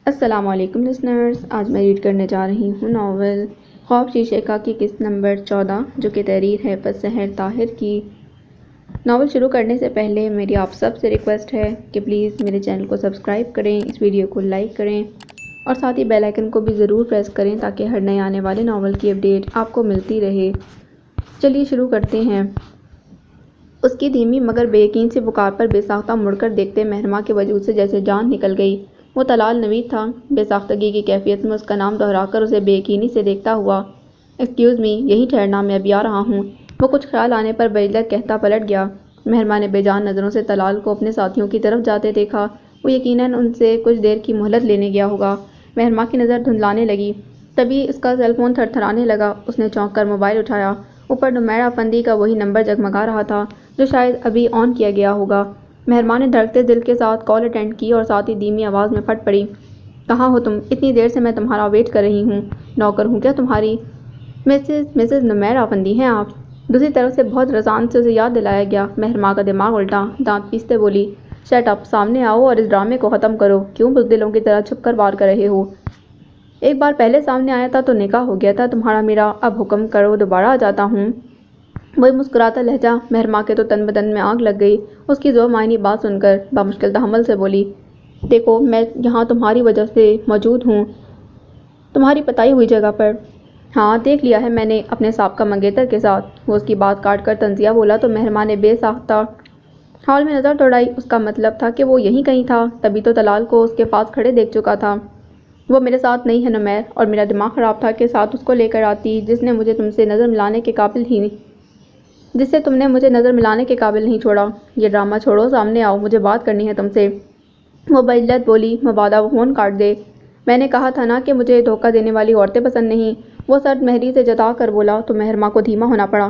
السلام علیکم لسنرز، آج میں ریڈ کرنے جا رہی ہوں ناول خواب شیشے کا کی قسط نمبر 14 جو کہ تحریر ہے بس سحر طاہر کی۔ ناول شروع کرنے سے پہلے میری آپ سب سے ریکویسٹ ہے کہ پلیز میرے چینل کو سبسکرائب کریں، اس ویڈیو کو لائک کریں اور ساتھ ہی بیل آئیکن کو بھی ضرور پریس کریں تاکہ ہر نئے آنے والے ناول کی اپڈیٹ آپ کو ملتی رہے۔ چلیے شروع کرتے ہیں۔ اس کی دھیمی مگر بے یقین سی پکار پر بے ساختہ مڑ کر دیکھتے مہرما کے وجود سے جیسے جان نکل گئی۔ وہ طلال نوید تھا۔ بے ساختگی کی کیفیت میں اس کا نام دہرا کر اسے بے یقینی سے دیکھتا ہوا۔ ایکسکیوز می، یہیں ٹھہرنا، میں ابھی آ رہا ہوں۔ وہ کچھ خیال آنے پر بعجلت کہتا پلٹ گیا۔ مہرما نے بے جان نظروں سے طلال کو اپنے ساتھیوں کی طرف جاتے دیکھا۔ وہ یقیناً ان سے کچھ دیر کی مہلت لینے گیا ہوگا۔ مہرما کی نظر دھندلانے لگی۔ تبھی اس کا سیل فون تھرتھرانے لگا۔ اس نے چونک کر موبائل اٹھایا۔ اوپر نمیرہ افندی کا وہی نمبر جگمگا رہا تھا جو شاید ابھی آن کیا گیا ہوگا۔ مہرما نے دھڑکتے دل کے ساتھ کال اٹینڈ کی اور ساتھ ہی دھیمی آواز میں پھٹ پڑی۔ کہاں ہو تم؟ اتنی دیر سے میں تمہارا ویٹ کر رہی ہوں۔ نوکر ہوں کیا تمہاری؟ مسز نمیرہ افندی ہیں آپ؟ دوسری طرف سے بہت رزان سے اسے یاد دلایا گیا۔ مہرما کا دماغ الٹا، دانت پیستے بولی، شٹ اپ، سامنے آؤ اور اس ڈرامے کو ختم کرو۔ کیوں بزدلوں کی طرح چھپ کر وار کر رہے ہو؟ ایک بار پہلے سامنے آیا تھا تو نکاح ہو گیا تھا تمہارا میرا، اب حکم کرو دوبارہ آ جاتا ہوں۔ وہی مسکراتا لہجہ۔ مہرما کے تو تن بدن میں آگ لگ گئی اس کی ذو معنی بات سن کر۔ بامشکل تحمل سے بولی، دیکھو میں یہاں تمہاری وجہ سے موجود ہوں، تمہاری بتائی ہوئی جگہ پر۔ ہاں دیکھ لیا ہے میں نے، اپنے سابقہ منگیتر کے ساتھ۔ وہ اس کی بات کاٹ کر طنزیہ بولا تو مہرما نے بے ساختہ ہال میں نظر دوڑائی۔ اس کا مطلب تھا کہ وہ یہیں کہیں تھا، تبھی تو طلال کو اس کے پاس کھڑے دیکھ چکا تھا۔ وہ میرے ساتھ نہیں ہے نمیر، اور میرا دماغ خراب تھا کہ ساتھ اس کو لے کر آتی جس نے مجھے تم سے نظر ملانے کے قابل ہی جس سے تم نے مجھے نظر ملانے کے قابل نہیں چھوڑا۔ یہ ڈرامہ چھوڑو، سامنے آؤ، مجھے بات کرنی ہے تم سے۔ وہ بعجلت بولی، مبادا وہ فون کاٹ دے۔ میں نے کہا تھا نا کہ مجھے دھوکہ دینے والی عورتیں پسند نہیں۔ وہ سر مہری سے جتا کر بولا تو مہرما کو دھیما ہونا پڑا۔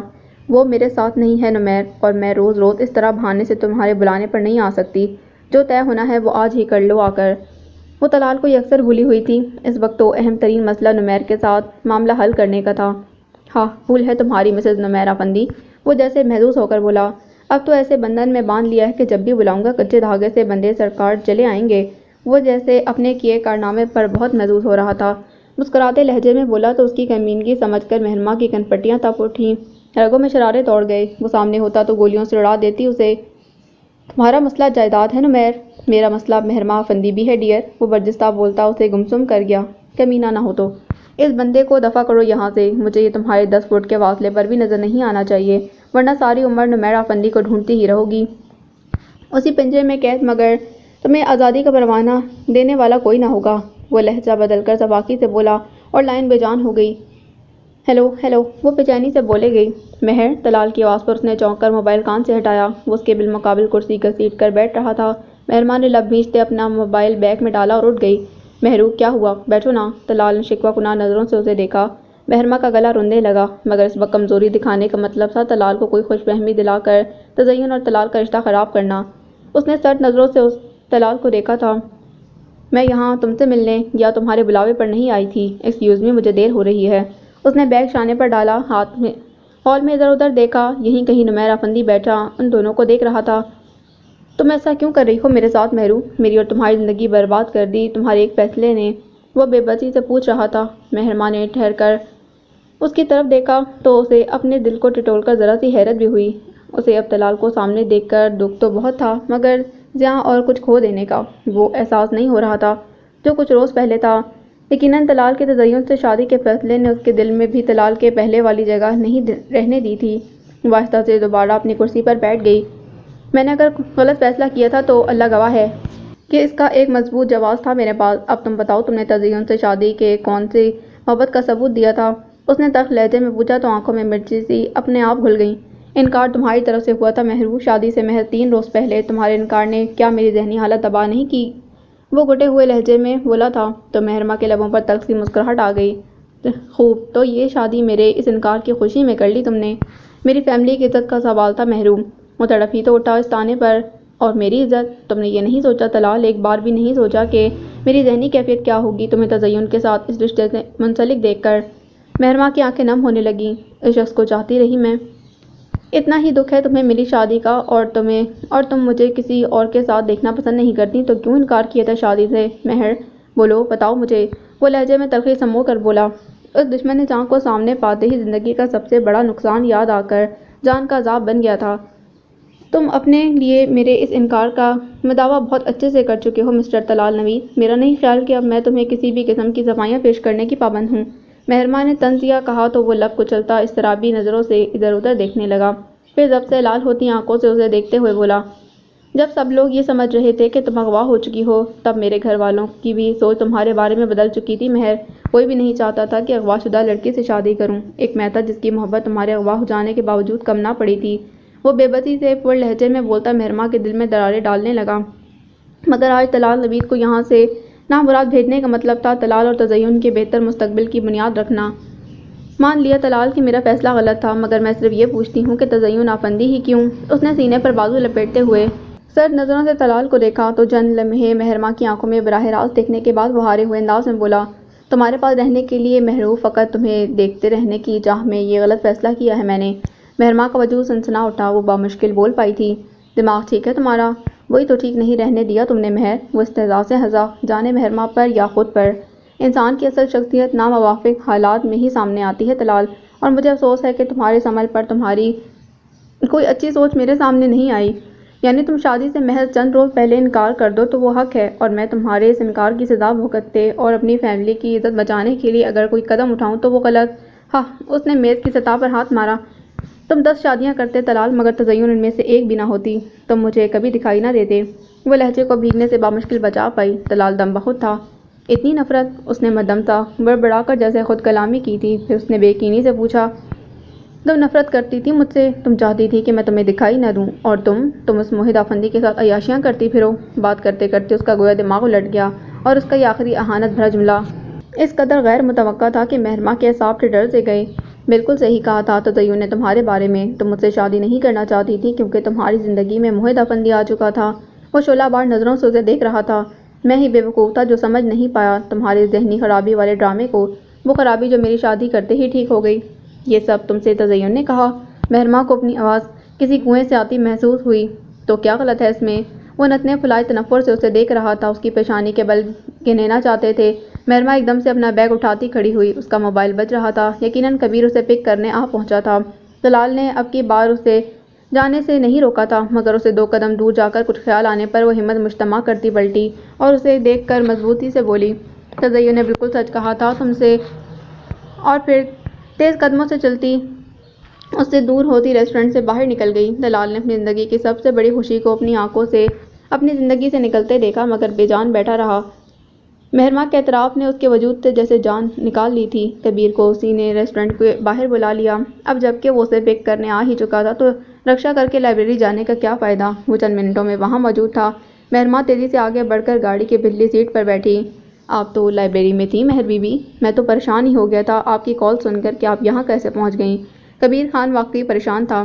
وہ میرے ساتھ نہیں ہے نمیر، اور میں روز روز اس طرح بہانے سے تمہارے بلانے پر نہیں آ سکتی۔ جو طے ہونا ہے وہ آج ہی کر لو آ کر۔ وہ طلال کو یکسر بھولی ہوئی تھی۔ اس وقت تو اہم ترین مسئلہ نمیر کے ساتھ معاملہ حل کرنے کا تھا۔ ہاں بھول ہے تمہاری مسز نمیرہ افندی، وہ جیسے محظوظ ہو کر بولا۔ اب تو ایسے بندھن میں باندھ لیا ہے کہ جب بھی بلاؤں گا کچے دھاگے سے بندھے سرکار چلے آئیں گے۔ وہ جیسے اپنے کیے کارنامے پر بہت محظوظ ہو رہا تھا۔ مسکراتے لہجے میں بولا تو اس کی کمینگی سمجھ کر مہرما کی کنپٹیاں تپ اٹھیں، رگوں میں شرارے دوڑ گئے۔ وہ سامنے ہوتا تو گولیوں سے اڑا دیتی اسے۔ تمہارا مسئلہ جائیداد ہے نمیر، میرا مسئلہ مہرما افندی بھی ہے ڈیئر۔ وہ برجستہ بولتا اسے گمسم کر گیا۔ کمینہ نہ ہو تو اس بندے کو دفع کرو یہاں سے۔ مجھے یہ تمہارے 10 فٹ کے فاصلے پر بھی نظر نہیں آنا چاہیے، ورنہ ساری عمر نمیرہ افندی کو ڈھونڈتی ہی رہو گی، اسی پنجرے میں قید، مگر تمہیں آزادی کا پروانہ دینے والا کوئی نہ ہوگا۔ وہ لہجہ بدل کر سباکی سے بولا اور لائن بے جان ہو گئی۔ ہیلو ہیلو، وہ بے چینی سے بولے گئی۔ مہر، طلال کی آواز پر اس نے چونک کر موبائل کان سے ہٹایا۔ وہ اس کے بالمقابل کرسی گھسیٹ کر بیٹھ رہا تھا۔ مہرما نے لب بھینچتے اپنا موبائل بیگ میں ڈالا اور اٹھ گئی۔ مہرو کیا ہوا؟ بیٹھو نا۔ طلال نے شکوہ کناہ نظروں سے اسے دیکھا۔ مہرما کا گلا روندنے لگا، مگر اس وقت کمزوری دکھانے کا مطلب تھا طلال کو کوئی خوش فہمی دلا کر تزین اور طلال کا رشتہ خراب کرنا۔ اس نے سرد نظروں سے اس طلال کو دیکھا تھا۔ میں یہاں تم سے ملنے یا تمہارے بلاوے پر نہیں آئی تھی۔ ایکسکیوز می، مجھے دیر ہو رہی ہے۔ اس نے بیگ شانے پر ڈالا، ہال میں ادھر ادھر دیکھا۔ یہیں کہیں نمیرہ افندی بیٹھا ان دونوں کو دیکھ رہا تھا۔ تم ایسا کیوں کر رہی ہو میرے ساتھ مہرو؟ میری اور تمہاری زندگی برباد کر دی تمہارے ایک فیصلے نے، وہ بے بسی سے پوچھ رہا تھا۔ مہرما نے ٹھہر کر اس کی طرف دیکھا تو اسے اپنے دل کو ٹٹول کر ذرا سی حیرت بھی ہوئی۔ اسے اب طلال کو سامنے دیکھ کر دکھ تو بہت تھا، مگر زیاں اور کچھ کھو دینے کا وہ احساس نہیں ہو رہا تھا جو کچھ روز پہلے تھا۔ یقیناً طلال کے تزین سے شادی کے فیصلے نے اس کے دل میں بھی طلال کے پہلے والی جگہ نہیں رہنے دی تھی۔ وہ آہستہ سے دوبارہ اپنی کرسی پر بیٹھ گئی۔ میں نے اگر غلط فیصلہ کیا تھا تو اللہ گواہ ہے کہ اس کا ایک مضبوط جواز تھا میرے پاس۔ اب تم بتاؤ، تم نے تزین سے شادی کے کون سی محبت کا ثبوت دیا تھا؟ اس نے تلخ لہجے میں پوچھا تو آنکھوں میں مرچی سی اپنے آپ گھل گئیں۔ انکار تمہاری طرف سے ہوا تھا مہرو، شادی سے محض 3 روز پہلے۔ تمہارے انکار نے کیا میری ذہنی حالت تباہ نہیں کی؟ وہ گھٹے ہوئے لہجے میں بولا تھا تو مہرما کے لبوں پر تلخ سی مسکراہٹ آ گئی۔ خوب، تو یہ شادی میرے اس انکار کی خوشی میں کر لی تم نے؟ میری فیملی کی عزت کا سوال تھا مہرو۔ وہ تڑپ ہی تو اٹھا اس طعنے پر۔ اور میری عزت؟ تم نے یہ نہیں سوچا طلال، ایک بار بھی نہیں سوچا کہ میری ذہنی کیفیت کیا ہوگی تمہیں تزین کے ساتھ اس رشتے سے منسلک دیکھ کر؟ مہرما کی آنکھیں نم ہونے لگیں۔ اس شخص کو چاہتی رہی میں۔ اتنا ہی دکھ ہے تمہیں میری شادی کا، اور تم مجھے کسی اور کے ساتھ دیکھنا پسند نہیں کرتی، تو کیوں انکار کیا تھا شادی سے؟ مہر، بولو، بتاؤ مجھے، وہ لہجے میں تلخی سمو کر بولا۔ اس دشمن چاند کو سامنے پاتے ہی زندگی کا سب سے بڑا نقصان یاد آ کر جان کا عذاب بن گیا تھا۔ تم اپنے لیے میرے اس انکار کا مداوع بہت اچھے سے کر چکے ہو مسٹر طلال نوید۔ میرا نہیں خیال کہ اب میں تمہیں کسی بھی قسم کی صفائیاں پیش کرنے کی پابند ہوں۔ مہرما نے طنزیہ کہا تو وہ لب کچلتا اضطرابی نظروں سے ادھر ادھر دیکھنے لگا، پھر ضبط سے لال ہوتی آنکھوں سے اسے دیکھتے ہوئے بولا، جب سب لوگ یہ سمجھ رہے تھے کہ تم اغوا ہو چکی ہو، تب میرے گھر والوں کی بھی سوچ تمہارے بارے میں بدل چکی تھی مہر۔ کوئی بھی نہیں چاہتا تھا کہ اغوا شدہ لڑکی سے شادی کروں، ایک میں تھا جس کی محبت تمہارے اغوا ہو جانے کے باوجود کم نہ پڑی تھی۔ وہ بے بسی سے پر لہجے میں بولتا مہرما کے دل میں دراریں ڈالنے لگا۔ مگر آج طلال نوید کو یہاں سے نامراد بھیجنے کا مطلب تھا طلال اور تزین کے بہتر مستقبل کی بنیاد رکھنا۔ مان لیا طلال کہ میرا فیصلہ غلط تھا، مگر میں صرف یہ پوچھتی ہوں کہ تزین آفندی ہی کیوں؟ اس نے سینے پر بازو لپیٹتے ہوئے سرد نظروں سے طلال کو دیکھا تو چند لمحے مہرما کی آنکھوں میں براہ راست دیکھنے کے بعد وہ ہارے ہوئے انداز میں بولا، تمہارے پاس رہنے کے لیے محروف فقط تمہیں دیکھتے رہنے کی چاہ میں یہ غلط فیصلہ کیا ہے میں نے۔ مہرما کا وجود سنسنا اٹھا، وہ بامشکل بول پائی تھی، دماغ ٹھیک ہے تمہارا؟ وہی تو ٹھیک نہیں رہنے دیا تم نے مہر۔ وہ استہزاء سے ہنسا، جانے مہرما پر یا خود پر۔ انسان کی اصل شخصیت ناموافق حالات میں ہی سامنے آتی ہے طلال، اور مجھے افسوس ہے کہ تمہارے اس عمل پر تمہاری کوئی اچھی سوچ میرے سامنے نہیں آئی۔ یعنی تم شادی سے محض چند روز پہلے انکار کر دو تو وہ حق ہے، اور میں تمہارے اس انکار کی سزا بھگتتے اور اپنی فیملی کی عزت بچانے کے لیے اگر کوئی قدم اٹھاؤں تو وہ غلط۔ ہاں، اس نے میز کی سطح پر ہاتھ مارا، تم 10 شادیاں کرتے طلال، مگر تزین ان میں سے ایک بھی نہ ہوتی، تم مجھے کبھی دکھائی نہ دیتے۔ وہ لہجے کو بھیگنے سے بامشکل بچا پائی۔ طلال دم بخود تھا۔ اتنی نفرت؟ اس نے مدھم سا بڑبڑا کر جیسے خود کلامی کی تھی، پھر اس نے بے یقینی سے پوچھا، تم نفرت کرتی تھی مجھ سے؟ تم چاہتی تھی کہ میں تمہیں دکھائی نہ دوں، اور تم اس موحد آفندی کے ساتھ عیاشیاں کرتی پھرو؟ بات کرتے کرتے اس کا گویا دماغ الٹ گیا، اور اس کا یہ آخری اہانت بھرا جملہ اس قدر غیر متوقع تھا کہ مہرما کے اعصاب ڈر سے گئے۔ بالکل صحیح کہا تھا تزین نے تمہارے بارے میں، تم مجھ سے شادی نہیں کرنا چاہتی تھی کیونکہ تمہاری زندگی میں موحد آفندی آ چکا تھا۔ وہ شعلہ بار نظروں سے اسے دیکھ رہا تھا۔ میں ہی بے وقوف تھا جو سمجھ نہیں پایا تمہارے ذہنی خرابی والے ڈرامے کو، وہ خرابی جو میری شادی کرتے ہی ٹھیک ہو گئی۔ یہ سب تم سے تزین نے کہا؟ مہرما کو اپنی آواز کسی کنویں سے آتی محسوس ہوئی۔ تو کیا غلط ہے اس میں؟ وہ نتنے پھلائے تنفر سے اسے دیکھ رہا تھا، اس کی پیشانی کے بل گننا چاہتے تھے۔ مہرما ایک دم سے اپنا بیگ اٹھاتی کھڑی ہوئی، اس کا موبائل بج رہا تھا، یقیناً کبیر اسے پک کرنے آ پہنچا تھا۔ طلال نے اب کی بار اسے جانے سے نہیں روکا تھا، مگر اسے 2 قدم دور جا کر کچھ خیال آنے پر وہ ہمت مجتمع کرتی پلٹی اور اسے دیکھ کر مضبوطی سے بولی، تزین نے بالکل سچ کہا تھا تم سے، اور پھر تیز قدموں سے چلتی اس سے دور ہوتی ریسٹورنٹ سے باہر نکل گئی۔ طلال نے اپنی زندگی کی سب سے بڑی خوشی کو اپنی آنکھوں سے اپنی زندگی سے نکلتے دیکھا، مگر بے جان بیٹھا رہا۔ مہرما کے اعتراف نے اس کے وجود سے جیسے جان نکال لی تھی۔ کبیر کو اسی نے ریسٹورنٹ کے باہر بلا لیا۔ اب جب کہ وہ اسے پک کرنے آ ہی چکا تھا تو رکشا کر کے لائبریری جانے کا کیا فائدہ؟ وہ چند منٹوں میں وہاں موجود تھا۔ مہرما تیزی سے آگے بڑھ کر گاڑی کی پچھلی سیٹ پر بیٹھی۔ آپ تو لائبریری میں تھیں مہر بی بی؟ میں تو پریشان ہی ہو گیا تھا آپ کی کال سن کر کہ آپ یہاں کیسے پہنچ گئیں۔ کبیر خان واقعی پریشان تھا،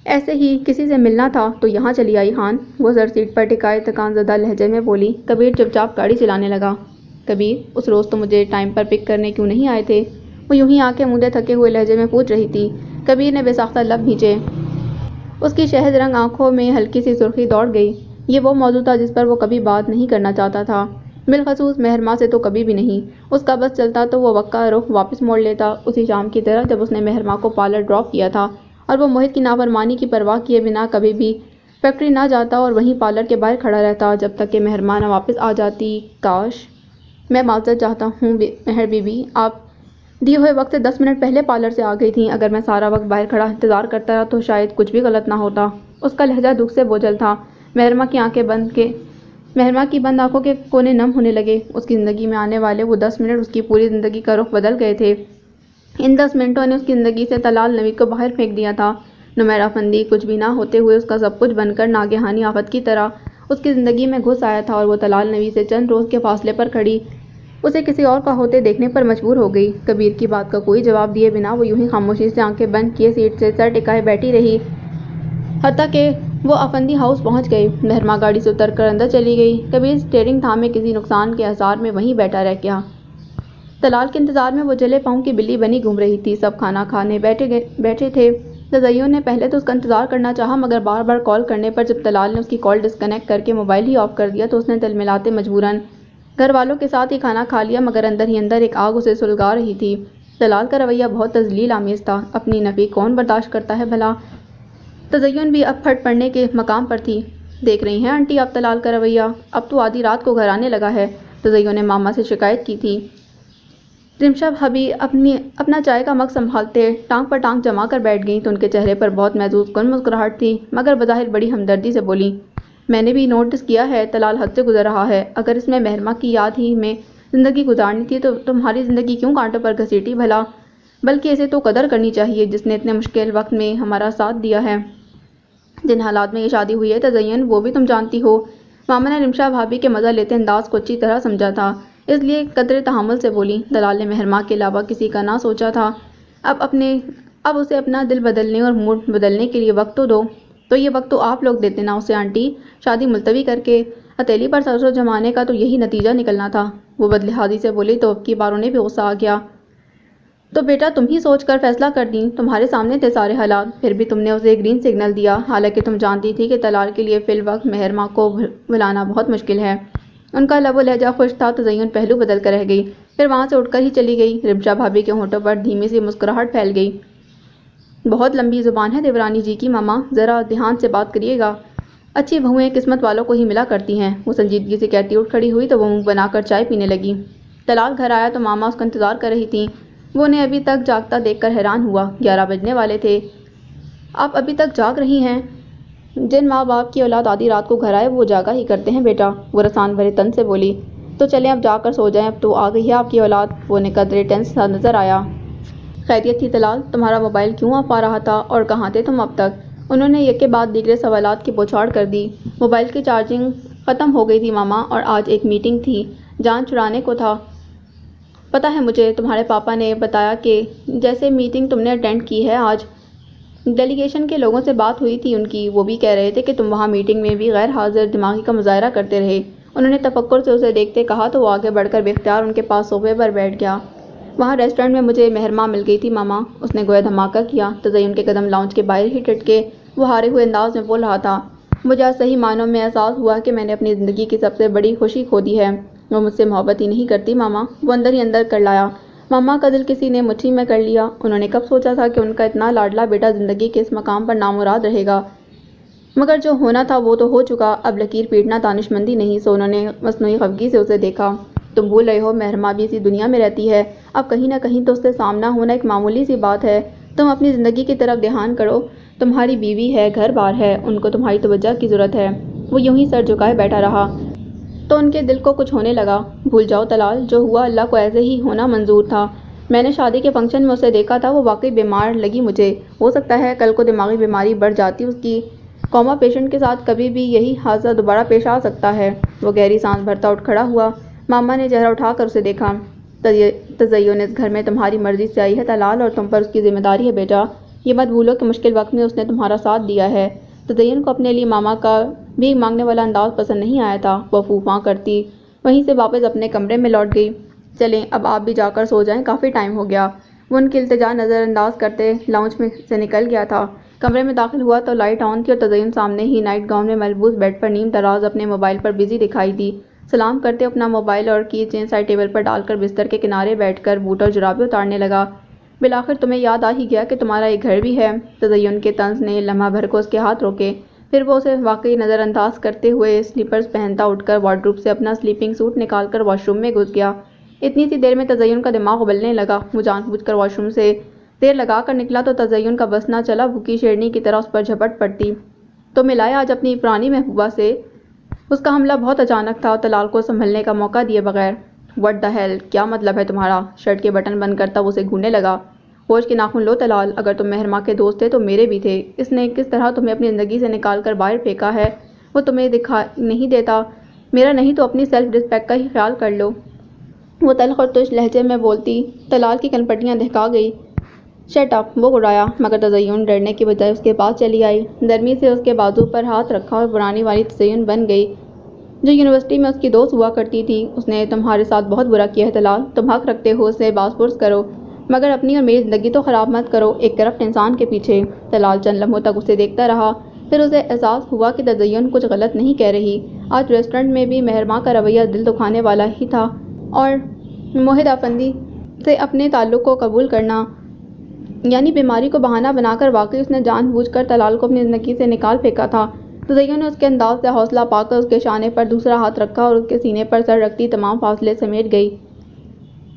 ایسے ہی کسی سے ملنا تھا تو یہاں چلی آئی خان، وہ سر سیٹ پر ٹکائے تکان زدہ لہجے میں بولی۔ کبیر چپ چاپ گاڑی چلانے لگا۔ کبیر، اس روز تو مجھے ٹائم پر پک کرنے کیوں نہیں آئے تھے؟ وہ یوں ہی آنکھیں موندے تھکے ہوئے لہجے میں پوچھ رہی تھی۔ کبیر نے بے ساختہ لب کھینچے، اس کی شہد رنگ آنکھوں میں ہلکی سی سرخی دوڑ گئی۔ یہ وہ موضوع تھا جس پر وہ کبھی بات نہیں کرنا چاہتا تھا، بالخصوص مہرما سے تو کبھی بھی نہیں۔ اس کا بس چلتا تو وہ وقت کا رخ واپس موڑ لیتا، اسی شام کی طرح جب اس نے مہرما کو پارلر ڈراپ کیا تھا، اور وہ موہد کی نافرمانی کی پرواہ کیے بنا کبھی بھی فیکٹری نہ جاتا اور وہیں پارلر کے باہر کھڑا رہتا جب تک کہ مہرما نہ واپس آ جاتی۔ کاش! میں معذرت چاہتا ہوں مہر بی بی، آپ دیے ہوئے وقت سے 10 منٹ پہلے پارلر سے آ گئی تھیں، اگر میں سارا وقت باہر کھڑا انتظار کرتا رہا تو شاید کچھ بھی غلط نہ ہوتا۔ اس کا لہجہ دکھ سے بوجھل تھا۔ مہرما کی بند آنکھوں کے کونے نم ہونے لگے۔ اس کی زندگی میں آنے والے وہ 10 منٹ اس کی پوری زندگی کا رخ بدل گئے تھے۔ ان 10 منٹوں نے اس کی زندگی سے طلال نوید کو باہر پھینک دیا تھا۔ نمیر آفندی کچھ بھی نہ ہوتے ہوئے اس کا سب کچھ بن کر ناگہانی آفت کی طرح اس کی زندگی میں گھس آیا تھا، اور وہ طلال نوید سے چند روز کے فاصلے پر کھڑی اسے کسی اور کا ہوتے دیکھنے پر مجبور ہو گئی۔ کبیر کی بات کا کوئی جواب دیے بنا وہ یوں ہی خاموشی سے آنکھیں بند کیے سیٹ سے سر ٹکائے بیٹھی رہی، حتیٰ کہ وہ آفندی ہاؤس پہنچ گئے۔ مہرما گاڑی سے اتر کر اندر چلی گئی۔ کبیر اسٹیئرنگ تھامے کسی نقصان کے احسار میں وہیں بیٹھا رہ گیا۔ طلال کے انتظار میں وہ جلے پاؤں کی بلی بنی گھوم رہی تھی۔ سب کھانا کھانے بیٹھے تھے۔ تزین نے پہلے تو اس کا انتظار کرنا چاہا، مگر بار بار کال کرنے پر جب طلال نے اس کی کال ڈسکنیکٹ کر کے موبائل ہی آف کر دیا تو اس نے تلملاتے مجبوراً گھر والوں کے ساتھ ہی کھانا کھا لیا، مگر اندر ہی اندر ایک آگ اسے سلگا رہی تھی۔ طلال کا رویہ بہت تذلیل آمیز تھا، اپنی نفی کون برداشت کرتا ہے بھلا؟ تزین بھی اب پھٹ پڑنے کے مقام پر تھی۔ دیکھ رہی ہیں آنٹی آپ طلال کا رویہ، اب تو آدھی رات کو گھر آنے لگا ہے۔ تزین نے ماما سے شکایت کی تھی۔ رمشا بھابی اپنا چائے کا مگ سنبھالتے ٹانگ پر ٹانگ جما کر بیٹھ گئیں تو ان کے چہرے پر بہت محظوظ کن مسکراہٹ تھی، مگر بظاہر بڑی ہمدردی سے بولیں، میں نے بھی نوٹس کیا ہے طلال حد سے گزر رہا ہے۔ اگر اس میں مہرمہ کی یاد ہی میں زندگی گزارنی تھی تو تمہاری زندگی کیوں کانٹوں پر گھسیٹی بھلا؟ بلکہ اسے تو قدر کرنی چاہیے جس نے اتنے مشکل وقت میں ہمارا ساتھ دیا ہے۔ جن حالات میں یہ شادی ہوئی ہے تزین، وہ بھی تم جانتی ہو۔ ماما نے رمشا بھابی کے مزہ لیتے انداز کو اچھی طرح سمجھا تھا، اس لیے قدرے تحمل سے بولی، طلال نے مہرمہ کے علاوہ کسی کا نہ سوچا تھا۔ اب اسے اپنا دل بدلنے اور موڈ بدلنے کے لیے وقت تو یہ وقت تو آپ لوگ دیتے نا اسے آنٹی، شادی ملتوی کر کے ہتھیلی پر سرسوں جمانے کا تو یہی نتیجہ نکلنا تھا۔ وہ بدلحاظی سے بولی تو اب کی بار انہیں بھی غصہ آ گیا۔ تو بیٹا تم ہی سوچ کر فیصلہ کر دیں، تمہارے سامنے تھے سارے حالات، پھر بھی تم نے اسے گرین سگنل دیا، حالانکہ تم جانتی تھی کہ طلال کے لیے فی الوقت مہرمہ کو بھلانا بہت مشکل ہے۔ ان کا لب و لہجہ خوش تھا، تزین پہلو بدل کر رہ گئی، پھر وہاں سے اٹھ کر ہی چلی گئی۔ رمشا بھابی کے ہونٹوں پر دھیمی سی مسکراہٹ پھیل گئی۔ بہت لمبی زبان ہے دیورانی جی کی ماما، ذرا دھیان سے بات کریے گا، اچھی بہوئیں قسمت والوں کو ہی ملا کرتی ہیں۔ وہ سنجیدگی سے کہتی اٹھ کھڑی ہوئی تو وہ منہ بنا کر چائے پینے لگی۔ طلال گھر آیا تو ماما اس کا انتظار کر رہی تھیں۔ وہ انہیں ابھی تک جاگتا دیکھ کر حیران ہوا۔ 11 بجنے والے تھے، آپ ابھی تک جاگ رہی ہیں؟ جن ماں باپ کی اولاد آدھی رات کو گھر آئے وہ جاگا ہی کرتے ہیں بیٹا، وہ رسان بھرے تن سے بولی۔ تو چلیں اب جا کر سو جائیں، اب تو آ گئی ہے آپ کی اولاد۔ وہ نے قدرے ٹینس سا نظر آیا۔ خیریت تھی طلال؟ تمہارا موبائل کیوں آف آ رہا تھا اور کہاں تھے تم اب تک؟ انہوں نے یک کے بعد دیگرے سوالات کی بوچھاڑ کر دی۔ موبائل کی چارجنگ ختم ہو گئی تھی ماما، اور آج ایک میٹنگ تھی، جان چھڑانے کو تھا۔ پتہ ہے مجھے، تمہارے پاپا نے بتایا کہ جیسے میٹنگ تم نے اٹینڈ کی ہے آج، ڈیلیگیشن کے لوگوں سے بات ہوئی تھی ان کی، وہ بھی کہہ رہے تھے کہ تم وہاں میٹنگ میں بھی غیر حاضر دماغی کا مظاہرہ کرتے رہے۔ انہوں نے تفکر سے اسے دیکھتے کہا تو وہ آگے بڑھ کر بے اختیار ان کے پاس صوفے پر بیٹھ گیا۔ وہاں ریسٹورنٹ میں مجھے مہرمہ مل گئی تھی ماما، اس نے گویا دھماکہ کیا۔ تزین کے قدم لاؤنج کے باہر ہی ٹھٹکے، وہ ہارے ہوئے انداز میں بول رہا تھا، مجھے آج صحیح معنوں میں احساس ہوا کہ میں نے اپنی زندگی کی سب سے بڑی خوشی کھو دی ہے۔ وہ مجھ سے محبت ہی نہیں کرتی ماما، وہ اندر ہی اندر کرلایا۔ ماما کا دل کسی نے مٹھی میں کر لیا۔ انہوں نے کب سوچا تھا کہ ان کا اتنا لاڈلا بیٹا زندگی کے اس مقام پر نامراد رہے گا، مگر جو ہونا تھا وہ تو ہو چکا، اب لکیر پیٹنا دانشمندی نہیں۔ سو انہوں نے مصنوعی خفگی سے اسے دیکھا، تم بھول رہے ہو مہرمہ بھی اسی دنیا میں رہتی ہے، اب کہیں نہ کہیں تو اس سے سامنا ہونا ایک معمولی سی بات ہے۔ تم اپنی زندگی کی طرف دھیان کرو، تمہاری بیوی ہے، گھر بار ہے، ان کو تمہاری توجہ کی ضرورت ہے۔ وہ یوں ہی سر جھکائے بیٹھا رہا تو ان کے دل کو کچھ ہونے لگا۔ بھول جاؤ طلال، جو ہوا اللہ کو ایسے ہی ہونا منظور تھا۔ میں نے شادی کے فنکشن میں اسے دیکھا تھا، وہ واقعی بیمار لگی مجھے، ہو سکتا ہے کل کو دماغی بیماری بڑھ جاتی اس کی، کوما پیشنٹ کے ساتھ کبھی بھی یہی حادثہ دوبارہ پیش آ سکتا ہے۔ وہ گہری سانس بھرتا اٹھ کھڑا ہوا۔ ماما نے چہرہ اٹھا کر اسے دیکھا۔ تزین اس گھر میں تمہاری مرضی سے آئی ہے طلال، اور تم پر اس کی ذمہ داری ہے بیٹا، یہ مت بھولو کہ مشکل وقت میں اس نے تمہارا ساتھ دیا ہے۔ تزین کو اپنے لیے ماما کا بھیک مانگنے والا انداز پسند نہیں آیا تھا، وہ فوں فاں کرتی وہیں سے واپس اپنے کمرے میں لوٹ گئی۔ چلیں اب آپ بھی جا کر سو جائیں، کافی ٹائم ہو گیا۔ وہ ان کی التجا نظر انداز کرتے لاؤنج میں سے نکل گیا تھا۔ کمرے میں داخل ہوا تو لائٹ آن تھی اور تزین سامنے ہی نائٹ گاؤن میں ملبوس بیڈ پر نیم دراز اپنے موبائل پر بزی دکھائی دی۔ سلام کرتے اپنا موبائل اور کی چین سائڈ ٹیبل پر ڈال کر بستر کے کنارے بیٹھ کر بوٹ اور جرابیں اتارنے لگا۔ بالآخر تمہیں یاد آ ہی گیا کہ تمہارا ایک گھر بھی ہے۔ تزین کے طنز نے لمحہ بھر کو اس کے ہاتھ روکے، پھر وہ اسے واقعی نظر انداز کرتے ہوئے سلیپرز پہنتا اٹھ کر وارڈروب سے اپنا سلیپنگ سوٹ نکال کر واش روم میں گھس گیا۔ اتنی سی دیر میں تزین کا دماغ ابلنے لگا۔ وہ جان بوجھ کر واش روم سے دیر لگا کر نکلا تو تزین کا بس نہ چلا، بھوکی شیرنی کی طرح اس پر جھپٹ پڑتی۔ تو ملائے آج اپنی پرانی محبوبہ سے۔ اس کا حملہ بہت اچانک تھا، طلال کو سنبھلنے کا موقع دیے بغیر۔ وٹ دا ہیل، کیا مطلب ہے تمہارا؟ شرٹ کے بٹن بند کرتا وہ اسے گھوننے لگا۔ ہوش کے ناخن لو طلال، اگر تم مہرمہ کے دوست تھے تو میرے بھی تھے۔ اس نے کس طرح تمہیں اپنی زندگی سے نکال کر باہر پھینکا ہے وہ تمہیں دکھائی نہیں دیتا؟ میرا نہیں تو اپنی سیلف رسپیکٹ کا ہی خیال کر لو۔ وہ تلخ اور تش لہجے میں بولتی طلال کی کنپٹیاں دہکا گئی۔ شٹ اپ، وہ گڑایا، مگر تزین ڈرنے کی بجائے اس کے پاس چلی آئی، نرمی سے اس کے بازو پر ہاتھ رکھا اور پرانی والی تزین بن گئی جو یونیورسٹی میں اس کی دوست ہوا کرتی تھی۔ اس نے تمہارے ساتھ بہت برا کیا ہے طلال، تم حق رکھتے ہو اسے باز پرس کرو، مگر اپنی اور میری زندگی تو خراب مت کرو ایک کرپٹ انسان کے پیچھے۔ طلال چند لمحوں تک اسے دیکھتا رہا، پھر اسے احساس ہوا کہ تزین کچھ غلط نہیں کہہ رہی۔ آج ریسٹورنٹ میں بھی مہرماں کا رویہ دل دکھانے والا ہی تھا، اور موحد افندی سے اپنے تعلق کو قبول کرنا یعنی بیماری کو بہانہ بنا کر واقعی اس نے جان بوجھ کر طلال کو اپنی زندگی سے نکال پھینکا تھا۔ تزین نے اس کے انداز سے حوصلہ پا کر اس کے شانے پر دوسرا ہاتھ رکھا اور اس کے سینے پر سر رکھتی تمام فاصلے سمیٹ گئی۔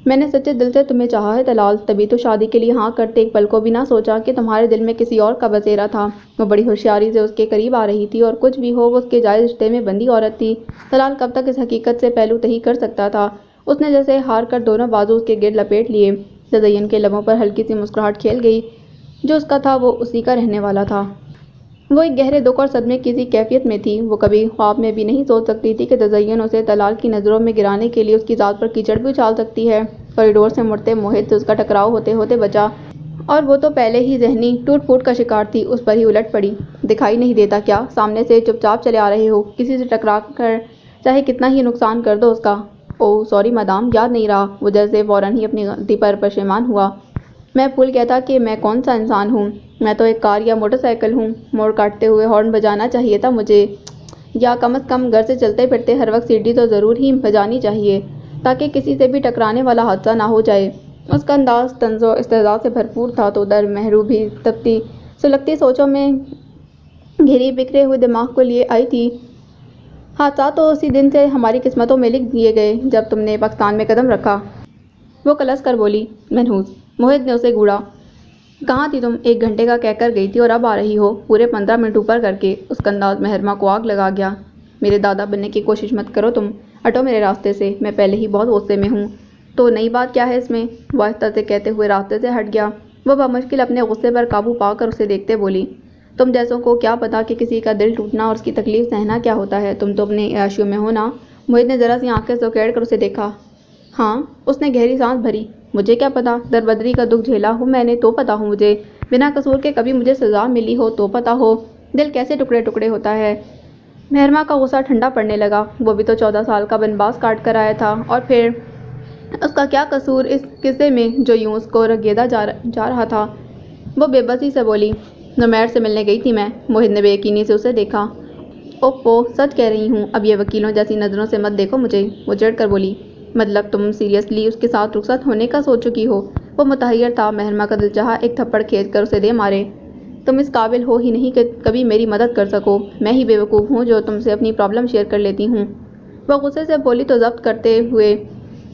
میں نے سچے دل سے تمہیں چاہا ہے طلال، تبھی تو شادی کے لیے ہاں کرتے ایک پل کو بھی نہ سوچا کہ تمہارے دل میں کسی اور کا بسیرا تھا۔ وہ بڑی ہوشیاری سے اس کے قریب آ رہی تھی، اور کچھ بھی ہو وہ اس کے جائز رشتے میں بندھی عورت تھی۔ طلال کب تک اس حقیقت سے پہلو تہی کر سکتا تھا؟ اس نے جیسے ہار کر دونوں بازو اس کے گرد لپیٹ لیے۔ تزین کے لبوں پر ہلکی سی مسکراہٹ کھیل گئی۔ جو اس کا تھا وہ اسی کا رہنے والا تھا۔ وہ ایک گہرے دکھ اور صدمے کی سی کیفیت میں تھی۔ وہ کبھی خواب میں بھی نہیں سوچ سکتی تھی کہ تزین اسے طلال کی نظروں میں گرانے کے لیے اس کی ذات پر کیچڑ بھی اچھال سکتی ہے۔ کوریڈور سے مڑتے موحد سے اس کا ٹکراؤ ہوتے ہوتے بچا، اور وہ تو پہلے ہی ذہنی ٹوٹ پھوٹ کا شکار تھی، اس پر ہی الٹ پڑی۔ دکھائی نہیں دیتا کیا؟ سامنے سے چپ چاپ چلے آ رہے ہو، کسی سے ٹکرا کر چاہے کتنا ہی نقصان کر دو اس کا۔ اوہ سوری مدام، یاد نہیں رہا۔ وہ جیسے فوراً ہی اپنی غلطی پر پشیمان ہوا۔ میں بھول گیا تھا کہ میں کون سا انسان ہوں۔ میں تو ایک کار یا موٹر سائیکل ہوں۔ موڑ کاٹتے ہوئے ہارن بجانا چاہیے تھا مجھے، یا کم از کم گھر سے چلتے پھرتے ہر وقت سیٹی تو ضرور ہی بجانی چاہیے، تاکہ کسی سے بھی ٹکرانے والا حادثہ نہ ہو جائے۔ اس کا انداز طنز و استہزاء سے بھرپور تھا، تو ادھر مہرو بھی تپتی سلگتی سوچوں میں گھری بکھرے ہوئے دماغ کو لیے آئی تھی۔ حادثات تو اسی دن سے ہماری قسمتوں میں لکھ دیے گئے جب تم نے پاکستان میں قدم رکھا۔ وہ کلس کر بولی۔ منحوس موحد نے اسے گھوڑا۔ کہاں تھی تم؟ 1 گھنٹے کا کہہ کر گئی تھی اور اب آ رہی ہو، پورے 15 منٹ اوپر کر کے۔ اس کا انداز مہرماں کو آگ لگا گیا۔ میرے دادا بننے کی کوشش مت کرو تم، ہٹو میرے راستے سے، میں پہلے ہی بہت غصے میں ہوں۔ تو نئی بات کیا ہے اس میں؟ وہ آہستہ سے کہتے ہوئے راستے سے ہٹ گیا۔ وہ بمشکل اپنے غصے پر قابو پا کر اسے دیکھتے بولی، تم جیسوں کو کیا پتا کہ کسی کا دل ٹوٹنا اور اس کی تکلیف سہنا کیا ہوتا ہے؟ تم تو اپنے عیاشیوں میں ہو نا؟ موحد نے ذرا سی آنکھیں سکیڑ کر اسے دیکھا۔ ہاں، اس نے گہری سانس بھری۔ مجھے کیا پتا؟ دربدری کا دکھ جھیلا ہوں میں نے تو پتا ہو مجھے، بنا قصور کے کبھی مجھے سزا ملی ہو تو پتا ہو، دل کیسے ٹکڑے ٹکڑے ہوتا ہے۔ مہرماں کا غصہ ٹھنڈا پڑنے لگا۔ وہ بھی تو 14 سال کا بنواس کاٹ کر آیا تھا، اور پھر اس کا کیا قصور اس قصے میں جو یوں اس کو رگیدا جا رہا تھا؟ وہ بے بسی سے بولی، نمیر سے ملنے گئی تھی میں۔ موحد نے بے یقینی سے اسے دیکھا۔ اوپو، سچ کہہ رہی ہوں، اب یہ وکیلوں جیسی نظروں سے مت دیکھو مجھے۔ وہ چڑھ کر بولی، مطلب تم سیریسلی اس کے ساتھ رخصت ہونے کا سوچ چکی ہو؟ وہ متحیر تھا۔ مہرماں کا دل چاہا ایک تھپڑ کھینچ کر اسے دے مارے۔ تم اس قابل ہو ہی نہیں کہ کبھی میری مدد کر سکو، میں ہی بے وقوف ہوں جو تم سے اپنی پرابلم شیئر کر لیتی ہوں۔ وہ غصے سے بولی تو ضبط کرتے ہوئے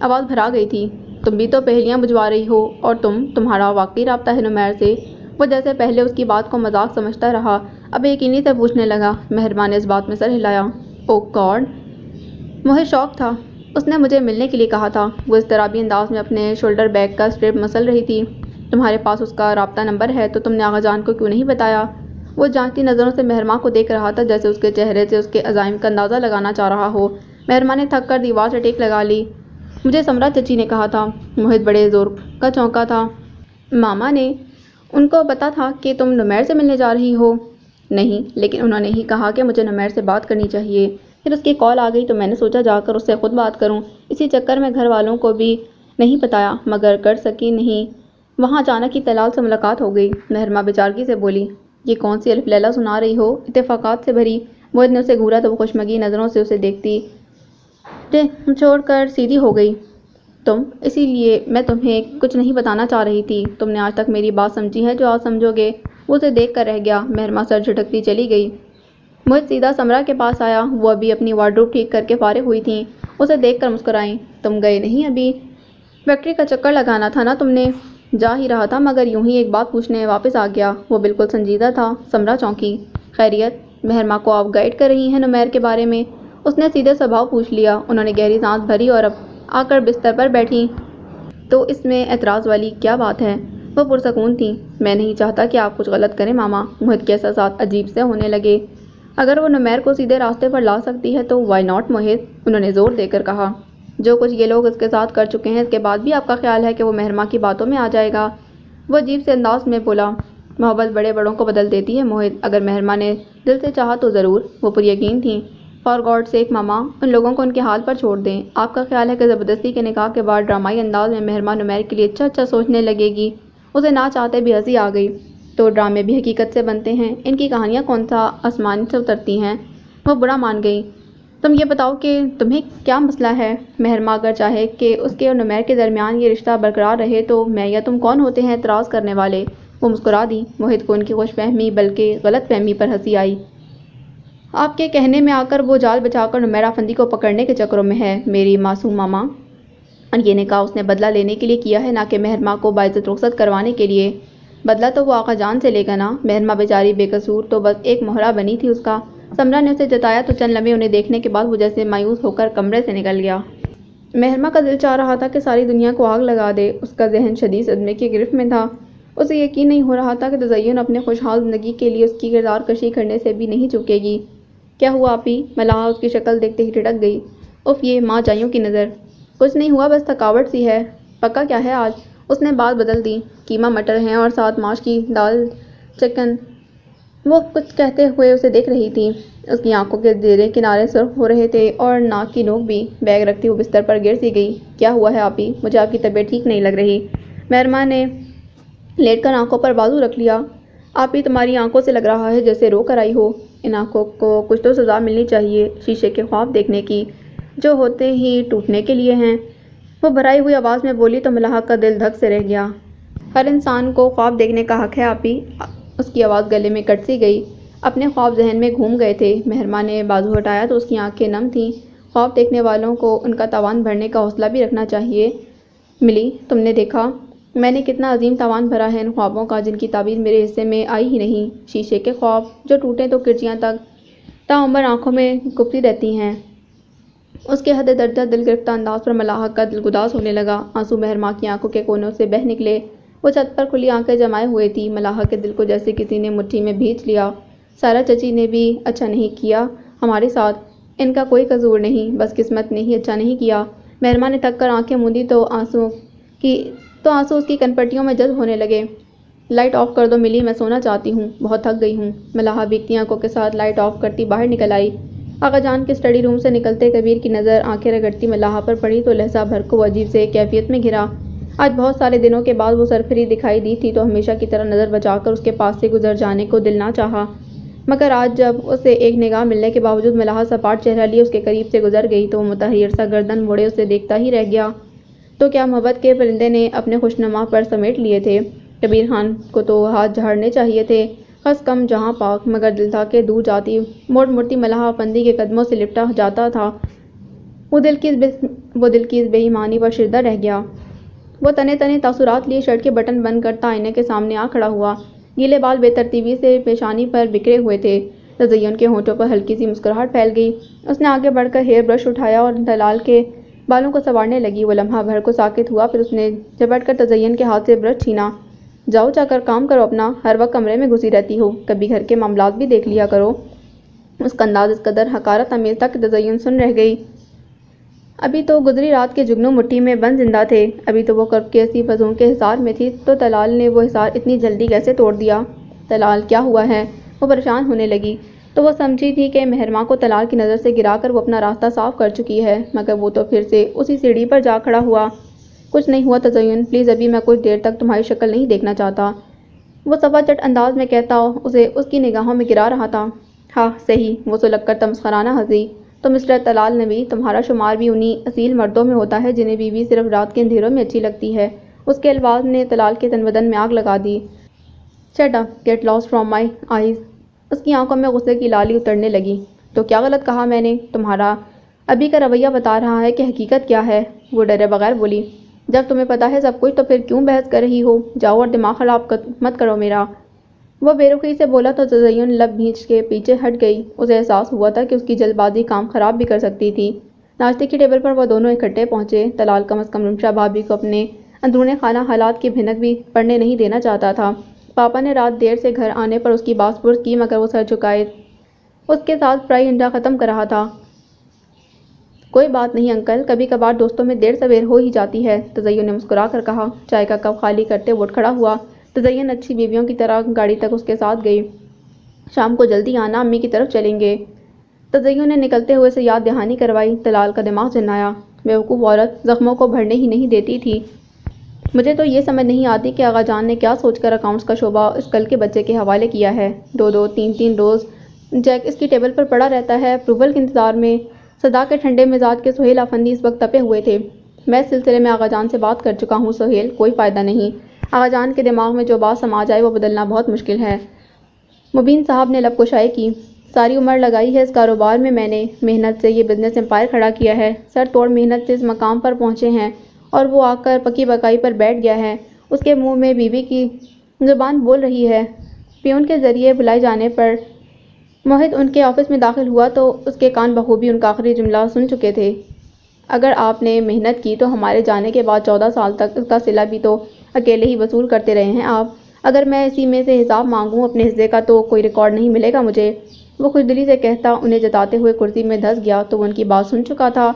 آواز بھرا گئی تھی، تم بھی تو پہیلیاں بجھوا رہی ہو، اور تمہارا واقعی رابطہ ہے نمیر سے؟ وہ جیسے پہلے اس کی بات کو مذاق سمجھتا رہا، اب یقینی سے پوچھنے لگا۔ مہربان نے اس بات میں سر ہلایا۔ او گاڈ! مجھے شوق تھا، اس نے مجھے ملنے کے لیے کہا تھا۔ وہ اضطرابی انداز میں اپنے شولڈر بیگ کا اسٹریپ مسل رہی تھی۔ تمہارے پاس اس کا رابطہ نمبر ہے تو تم نے آغا جان کو کیوں نہیں بتایا؟ وہ جانچتی نظروں سے مہرماں کو دیکھ رہا تھا، جیسے اس کے چہرے سے اس کے عزائم کا اندازہ لگانا چاہ رہا ہو۔ مہرماں نے تھک کر دیوار سے ٹیک لگا لی۔ مجھے سمرا چچی نے کہا تھا۔ موحد بڑے زور کا چونکا تھا۔ ماما نے؟ ان کو پتا تھا کہ تم نمیر سے ملنے جا رہی ہو؟ نہیں، لیکن انہوں نے ہی کہا کہ مجھے نمیر سے بات کرنی چاہیے۔ پھر اس کی کال آ گئی تو میں نے سوچا جا کر اس سے خود بات کروں۔ اسی چکر میں گھر والوں کو بھی نہیں بتایا، مگر کر سکی نہیں۔ وہاں اچانک ہی طلال سے ملاقات ہو گئی۔ مہرماں بیچارگی سے بولی، یہ کون سی الف لیلا سنا رہی ہو، اتفاقات سے بھری؟ موحد نے اسے گھورا تو وہ خوشمگی نظروں سے اسے دیکھتی چھوڑ کر سیدھی ہو گئی۔ تم؟ اسی لیے میں تمہیں کچھ نہیں بتانا چاہ رہی تھی۔ تم نے آج تک میری بات سمجھی ہے جو آج سمجھو گے؟ وہ اسے دیکھ کر رہ گیا۔ مہرماں سر جھٹکتی چلی گئی۔ موحد سیدھا سمرا کے پاس آیا۔ وہ ابھی اپنی وارڈروب ٹھیک کر کے فارغ ہوئی تھیں۔ اسے دیکھ کر مسکرائیں۔ تم گئے نہیں ابھی؟ فیکٹری کا چکر لگانا تھا نا تم نے؟ جا ہی رہا تھا، مگر یوں ہی ایک بات پوچھنے واپس آ گیا۔ وہ بالکل سنجیدہ تھا۔ سمرا چونکی۔ خیریت؟ مہرماں کو آپ گائیڈ کر رہی ہیں نمیر کے بارے میں؟ اس نے سیدھے سبھاؤ پوچھ لیا۔ انہوں نے گہری سانس بھری اور اب آ کر بستر پر بیٹھی۔ تو اس میں اعتراض والی کیا بات ہے؟ وہ پرسکون تھیں۔ میں نہیں چاہتا کہ آپ کچھ غلط کریں ماما۔ موحد کے احساسات عجیب سے ہونے لگے۔ اگر وہ نمیر کو سیدھے راستے پر لا سکتی ہے تو وائی ناٹ موحد؟ انہوں نے زور دے کر کہا۔ جو کچھ یہ لوگ اس کے ساتھ کر چکے ہیں، اس کے بعد بھی آپ کا خیال ہے کہ وہ مہرماں کی باتوں میں آ جائے گا؟ وہ عجیب سے انداز میں بولا۔ محبت بڑے بڑوں کو بدل دیتی ہے موحد، اگر مہرماں نے دل سے چاہا تو ضرور۔ وہ پر یقین تھیں۔ فار گاڈ سیک ماما، ان لوگوں کو ان کے حال پر چھوڑ دیں۔ آپ کا خیال ہے کہ زبردستی کے نکاح کے بعد ڈرامائی انداز میں مہرماں نمیر کے لیے اچھا سوچنے لگے گی؟ اسے نہ چاہتے بھی ہنسی آ گئی۔ تو ڈرامے بھی حقیقت سے بنتے ہیں، ان کی کہانیاں کون سا آسمان سے اترتی ہیں۔ وہ برا مان گئی۔ تم یہ بتاؤ کہ تمہیں کیا مسئلہ ہے؟ مہرما اگر چاہے کہ اس کے اور نمیر کے درمیان یہ رشتہ برقرار رہے تو میں یا تم کون ہوتے ہیں اعتراض کرنے والے؟ وہ مسکرا دی۔ موہت کو ان کی خوش فہمی بلکہ غلط فہمی پر ہنسی آئی۔ آپ کے کہنے میں آ کر وہ جال بچا کر نمیر افندی کو پکڑنے کے چکروں میں ہے میری معصوم ماما۔ یہ نکاح اس نے بدلہ لینے کے لیے کیا ہے، نہ کہ مہرما کو باعزت رخصت کروانے کے لیے۔ بدلہ تو وہ آقا جان سے لے گا نا، مہرما بیچاری بے قصور تو بس ایک مہرہ بنی تھی اس کا۔ سمرا نے اسے جتایا تو چند لمحے انہیں دیکھنے کے بعد وہ جیسے مایوس ہو کر کمرے سے نکل گیا۔ مہرما کا دل چاہ رہا تھا کہ ساری دنیا کو آگ لگا دے، اس کا ذہن شدید صدمے کی گرفت میں تھا۔ اسے یقین نہیں ہو رہا تھا کہ تزین اپنے خوشحال زندگی کے لیے اس کی کردار کشی کرنے سے بھی نہیں چوکے گی۔ کیا ہوا آپی؟ ملاحہ اس کی شکل دیکھتے ہی ٹھٹک گئی۔ اف یہ ماں جائیوں کی نظر۔ کچھ نہیں ہوا، بس تھکاوٹ سی ہے۔ پکا کیا ہے آج؟ اس نے بات بدل دی۔ قیمہ مٹر ہیں اور ساتھ ماش کی دال چکن۔ وہ کچھ کہتے ہوئے اسے دیکھ رہی تھی۔ اس کی آنکھوں کے زیر کنارے سرخ ہو رہے تھے اور ناک کی نوک بھی۔ بیگ رکھتی ہوئے بستر پر گر سی گئی۔ کیا ہوا ہے آپی؟ مجھے آپ کی طبیعت ٹھیک نہیں لگ رہی۔ مہرما نے لیٹ کر آنکھوں پر بازو رکھ لیا۔ آپی تمہاری آنکھوں سے لگ رہا ہے جیسے رو کر آئی ہو۔ ان آنکھوں کو کچھ تو سزا ملنی چاہیے شیشے کے خواب دیکھنے کی، جو ہوتے ہی ٹوٹنے کے لیے ہیں۔ وہ بھرائی ہوئی آواز میں بولی تو ملاحہ کا دل دھک سے رہ گیا۔ ہر انسان کو خواب دیکھنے کا حق ہے آپی۔ اس کی آواز گلے میں کٹ سی گئی۔ اپنے خواب ذہن میں گھوم گئے تھے۔ مہرما نے بازو ہٹایا تو اس کی آنکھیں نم تھیں۔ خواب دیکھنے والوں کو ان کا تاوان بھرنے کا حوصلہ بھی رکھنا چاہیے۔ ملی، تم نے دیکھا میں نے کتنا عظیم تاوان بھرا ہے ان خوابوں کا جن کی تعبیر میرے حصے میں آئی ہی نہیں۔ شیشے کے خواب جو ٹوٹیں تو کرچیاں تک تاعمر آنکھوں میں گھپتی رہتی ہیں۔ اس کے حد درجہ دل گرفتہ انداز پر ملاحہ کا دل گداز ہونے لگا۔ آنسو مہرما کی آنکھوں کے کونوں سے بہہ نکلے۔ وہ چھت پر کھلی آنکھیں جمائے ہوئے تھی۔ ملاحہ کے دل کو جیسے کسی نے مٹھی میں بھینچ لیا۔ سارا چچی نے بھی اچھا نہیں کیا ہمارے ساتھ، ان کا کوئی قصور نہیں، بس قسمت نے ہی اچھا نہیں کیا۔ مہرما نے تھک کر آنکھیں موندی تو آنسو اس کی کنپٹیوں میں جذب ہونے لگے۔ لائٹ آف کر دو ملی، میں سونا چاہتی ہوں، بہت تھک گئی ہوں۔ ملاحہ بھیگتی آنکھوں کے ساتھ لائٹ آف کرتی باہر نکل آئی۔ آقا جان کے اسٹڈی روم سے نکلتے کبیر کی نظر آنکھیں رگڑتی ملاحہ پر پڑی تو لہجہ بھر کو وہ عجیب سے کیفیت میں گھرا۔ آج بہت سارے دنوں کے بعد وہ سرفری دکھائی دی تھی تو ہمیشہ کی طرح نظر بچا کر اس کے پاس سے گزر جانے کو دل نہ چاہا، مگر آج جب اسے ایک نگاہ ملنے کے باوجود ملاحہ سپاٹ چہرہ لیے اس کے قریب سے گزر گئی تو وہ متحیر سا گردن موڑے اسے دیکھتا ہی رہ گیا۔ تو کیا محبت کے پرندے نے اپنے خوشنما پر سمیٹ لیے تھے؟ کبیر خان کو تو ہاتھ جھاڑنے چاہیے تھے، خس کم جہاں پاک، مگر دل تھا کہ دور جاتی موڑ مڑتی ملاحہ افندی کے قدموں سے لپٹا جاتا تھا۔ وہ دل کی اس بے ایمانی پر شردہ رہ گیا۔ وہ تنے تنے تاثرات لیے شرٹ کے بٹن بند کرتا آئینے کے سامنے آ کھڑا ہوا۔ گیلے بال بے ترتیبی سے پیشانی پر بکھرے ہوئے تھے۔ تزین کے ہونٹوں پر ہلکی سی مسکراہٹ پھیل گئی۔ اس نے آگے بڑھ کر ہیئر برش اٹھایا اور دلال کے بالوں کو سنوارنے لگی۔ وہ لمحہ بھر کو ساکت ہوا، پھر اس نے جھپٹ کر تزین کے ہاتھ سے برش چھینا۔ جاؤ جا کر کام کرو اپنا، ہر وقت کمرے میں گھسی رہتی ہو، کبھی گھر کے معاملات بھی دیکھ لیا کرو۔ اس کا انداز اس قدر حقارت آمیز تھا کہ تزین سن رہ گئی۔ ابھی تو گزری رات کے جگنو مٹھی میں بند زندہ تھے، ابھی تو وہ کرب کی ایسی فضوں کے حصار میں تھی، تو طلال نے وہ حصار اتنی جلدی کیسے توڑ دیا؟ طلال کیا ہوا ہے؟ وہ پریشان ہونے لگی۔ تو وہ سمجھی تھی کہ مہرما کو طلال کی نظر سے گرا کر وہ اپنا راستہ صاف کر چکی ہے، مگر وہ تو پھر سے اسی سیڑھی پر جا کھڑا ہوا۔ کچھ نہیں ہوا تزین، پلیز ابھی میں کچھ دیر تک تمہاری شکل نہیں دیکھنا چاہتا، وہ صفا چٹ انداز میں کہتا اسے اس کی نگاہوں میں گرا رہا تھا۔ ہاں صحیح، وہ سلگ کر تمسخرانہ ہنسی۔ تو مسٹر طلال نوی، تمہارا شمار بھی انہی اصیل مردوں میں ہوتا ہے جنہیں بیوی صرف رات کے اندھیروں میں اچھی لگتی ہے۔ اس کے الفاظ نے طلال کے تن بدن میں آگ لگا دی۔ Shut up, get lost from my eyes. اس کی آنکھوں میں غصے کی لالی اترنے لگی۔ تو کیا غلط کہا میں نے؟ تمہارا ابھی کا رویہ بتا رہا ہے کہ حقیقت کیا ہے، وہ ڈرے بغیر بولی۔ جب تمہیں پتا ہے سب کچھ تو پھر کیوں بحث کر رہی ہو؟ جاؤ اور دماغ خراب مت کرو میرا۔ وہ بے رخی سے بولا تو تزین لب بھینچ کے پیچھے ہٹ گئی۔ اسے احساس ہوا تھا کہ اس کی جلد بازی کام خراب بھی کر سکتی تھی۔ ناشتے کی ٹیبل پر وہ دونوں اکٹھے پہنچے۔ طلال کم از کم رمشا بھابھی کو اپنے اندرون خانہ حالات کی بھنک بھی پڑنے نہیں دینا چاہتا تھا۔ پاپا نے رات دیر سے گھر آنے پر اس کی باس پرس کی، مگر وہ سر جھکائے اس کے ساتھ فرائی انڈا ختم کر رہا تھا۔ کوئی بات نہیں انکل، کبھی کبھار دوستوں میں دیر سویر ہو ہی جاتی ہے، تزین نے مسکرا کر کہا۔ چائے کا کپ خالی کرتے وہ اٹھ کھڑا ہوا۔ تزین اچھی بیویوں کی طرح گاڑی تک اس کے ساتھ گئی۔ شام کو جلدی آنا، امی کی طرف چلیں گے۔ تزین نے نکلتے ہوئے سے یاد دہانی کروائی۔ طلال کا دماغ چنایا۔ بیوقوف عورت، زخموں کو بھرنے ہی نہیں دیتی تھی۔ مجھے تو یہ سمجھ نہیں آتی کہ آغا جان نے کیا سوچ کر اکاؤنٹس کا شعبہ اس کل کے بچے کے حوالے کیا ہے۔ 2-2 3-3 روز چیک اس کی ٹیبل پر پڑا رہتا ہے۔ اپروول کے انتظار میں صدا کے ٹھنڈے مزاج کے سہیل افندی اس وقت تپے ہوئے تھے۔ میں اس سلسلے میں آغا جان سے بات کر چکا ہوں سہیل، کوئی فائدہ نہیں۔ آغا جان کے دماغ میں جو بات سما جائے وہ بدلنا بہت مشکل ہے۔ مبین صاحب نے لب کشائی کی۔ ساری عمر لگائی ہے اس کاروبار میں نے محنت سے یہ بزنس امپائر کھڑا کیا ہے، سر توڑ محنت سے اس مقام پر پہنچے ہیں اور وہ آ کر پکی بکائی پر بیٹھ گیا ہے۔ اس کے منہ میں بیوی کی زبان بول رہی ہے۔ پیون کے ذریعے بلائے جانے پر موہت ان کے آفس میں داخل ہوا تو اس کے کان بخوبی ان کا آخری جملہ سن چکے تھے۔ اگر آپ نے محنت کی تو ہمارے جانے کے بعد 14 سال تک اس کا صلہ بھی تو اکیلے ہی وصول کرتے رہے ہیں آپ۔ اگر میں اسی میں سے حساب مانگوں اپنے حصے کا تو کوئی ریکارڈ نہیں ملے گا مجھے۔ وہ خوش دلی سے کہتا انہیں جتاتے ہوئے کرسی میں دھس گیا تو وہ ان کی بات سن چکا تھا۔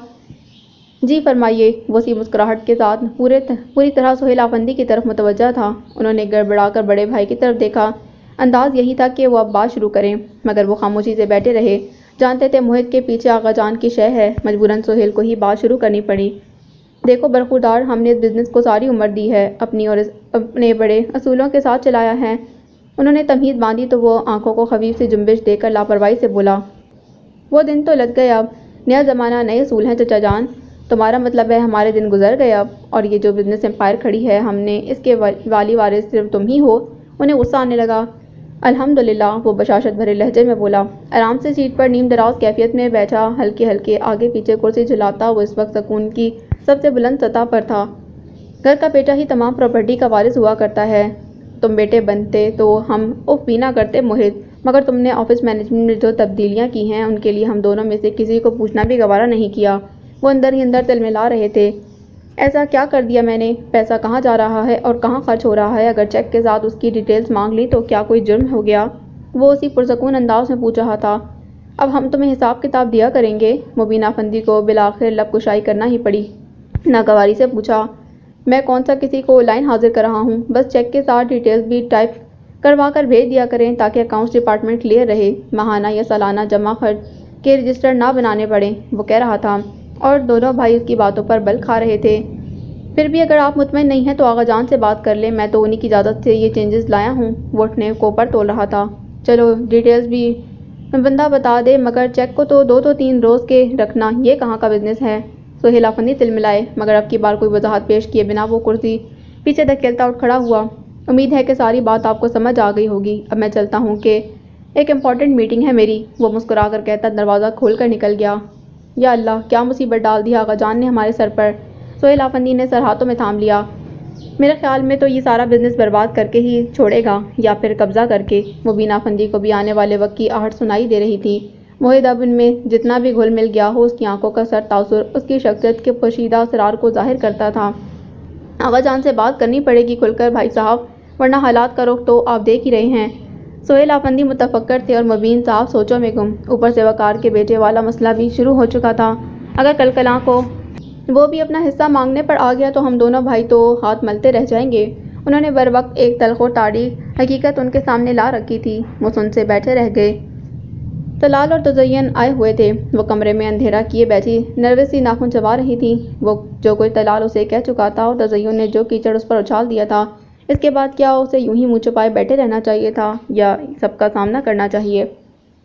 جی فرمائیے، وہ سی مسکراہٹ کے ساتھ پوری طرح سہیل افندی کی طرف متوجہ تھا۔ انہوں نے گڑبڑا کر بڑے بھائی کی طرف دیکھا۔ انداز یہی تھا کہ وہ اب بات شروع کریں، مگر وہ خاموشی سے بیٹھے رہے۔ جانتے تھے موہت کے پیچھے آغا جان کی شے ہے، مجبوراً سہیل کو ہی بات شروع کرنی پڑی۔ دیکھو برخوردار، ہم نے اس بزنس کو ساری عمر دی ہے، اپنی اور اپنے بڑے اصولوں کے ساتھ چلایا ہے۔ انہوں نے تمہید باندھی تو وہ آنکھوں کو خفیف سی جنبش دے کر لاپرواہی سے بولا، وہ دن تو لگ گئے اب، نیا زمانہ نئے اصول ہیں چچا جان۔ تمہارا مطلب ہے ہمارے دن گزر گئے اب، اور یہ جو بزنس امپائر کھڑی ہے ہم نے اس کے والی وارث صرف تم ہی ہو۔ انہیں غصہ آنے لگا۔ الحمدللہ، وہ بشاشت بھرے لہجے میں بولا۔ آرام سے سیٹ پر نیم دراز کیفیت میں بیٹھا، ہلکے ہلکے آگے پیچھے کرسی جھلاتا، وہ اس وقت سکون کی سب سے بلند سطح پر تھا۔ گھر کا بیٹا ہی تمام پراپرٹی کا وارث ہوا کرتا ہے۔ تم بیٹے بنتے تو ہم اف بھی نہ کرتے موہت، مگر تم نے آفس مینجمنٹ میں جو تبدیلیاں کی ہیں ان کے لیے ہم دونوں میں سے کسی کو پوچھنا بھی گوارا نہیں کیا۔ وہ اندر ہی اندر تلملا رہے تھے۔ ایسا کیا کر دیا میں نے؟ پیسہ کہاں جا رہا ہے اور کہاں خرچ ہو رہا ہے؟ اگر چیک کے ساتھ اس کی ڈیٹیلز مانگ لی تو کیا کوئی جرم ہو گیا؟ وہ اسی پرسکون انداز میں پوچھ رہا تھا۔ اب ہم تمہیں حساب کتاب دیا کریں گے۔ مبینہ افندی کو بالآخر لب کشائی کرنا ہی پڑی۔ ناگواری سے پوچھا، میں کون سا کسی کو لائن حاضر کر رہا ہوں؟ بس چیک کے ساتھ ڈیٹیلز بھی ٹائپ کروا کر بھیج دیا کریں تاکہ اکاؤنٹس ڈپارٹمنٹ کلیئر رہے، ماہانہ یا سالانہ جمع خرچ کے رجسٹر نہ بنانے پڑیں، وہ کہہ رہا تھا، اور دونوں بھائی اس کی باتوں پر بل کھا رہے تھے۔ پھر بھی اگر آپ مطمئن نہیں ہیں تو آغا جان سے بات کر لیں، میں تو انہی کی اجازت سے یہ چینجز لایا ہوں۔ وہ اٹھنے کو پر تول رہا تھا۔ چلو ڈیٹیلز بھی بندہ بتا دے، مگر چیک کو تو 2-3 روز کے رکھنا یہ کہاں کا بزنس ہے؟ سہیل افندی تلملائے، مگر اب کی بار کوئی وضاحت پیش کیے بنا وہ کرسی پیچھے دھکیلتا اٹھ کھڑا ہوا۔ امید ہے کہ ساری بات آپ کو سمجھ آ گئی ہوگی، اب میں چلتا ہوں کہ ایک امپورٹنٹ میٹنگ ہے میری، وہ مسکرا کر کہتا دروازہ کھول کر نکل گیا۔ یا اللہ، کیا مصیبت ڈال دی آغا جان نے ہمارے سر پر؟ سہیل افندی نے سر ہاتھوں میں تھام لیا۔ میرے خیال میں تو یہ سارا بزنس برباد کر کے ہی چھوڑے گا، یا پھر قبضہ کر کے۔ مبینہ افندی کو بھی آنے والے وقت کی آہٹ سنائی دے رہی تھی۔ موہت اب ان میں جتنا بھی گھل مل گیا ہو، اس کی آنکھوں کا سر تاثر اس کی شخصیت کے پوشیدہ اسرار کو ظاہر کرتا تھا۔ آغا جان سے بات کرنی پڑے گی کھل کر بھائی صاحب، ورنہ حالات کا رخ تو آپ دیکھ ہی رہے ہیں۔ سہیل افندی متفکر تھے اور مبین صاحب سوچوں میں گم۔ اوپر سے وقار کے بیٹے والا مسئلہ بھی شروع ہو چکا تھا۔ اگر کل کلاں کو وہ بھی اپنا حصہ مانگنے پر آ گیا تو ہم دونوں بھائی تو ہاتھ ملتے رہ جائیں گے۔ انہوں نے بروقت ایک تلخ و تاریک حقیقت ان کے سامنے لا رکھی تھی۔ وہ سن سے بیٹھے رہ گئے۔ طلال اور تزین آئے ہوئے تھے۔ وہ کمرے میں اندھیرا کیے بیٹھی نروس سی ناخن چبا رہی تھی۔ وہ جو کچھ طلال اسے کہہ چکا تھا اور تزین نے جو کیچڑ اس پر اچھال دیا تھا، اس کے بعد کیا اسے یوں ہی منہ چھپائے بیٹھے رہنا چاہیے تھا یا سب کا سامنا کرنا چاہیے؟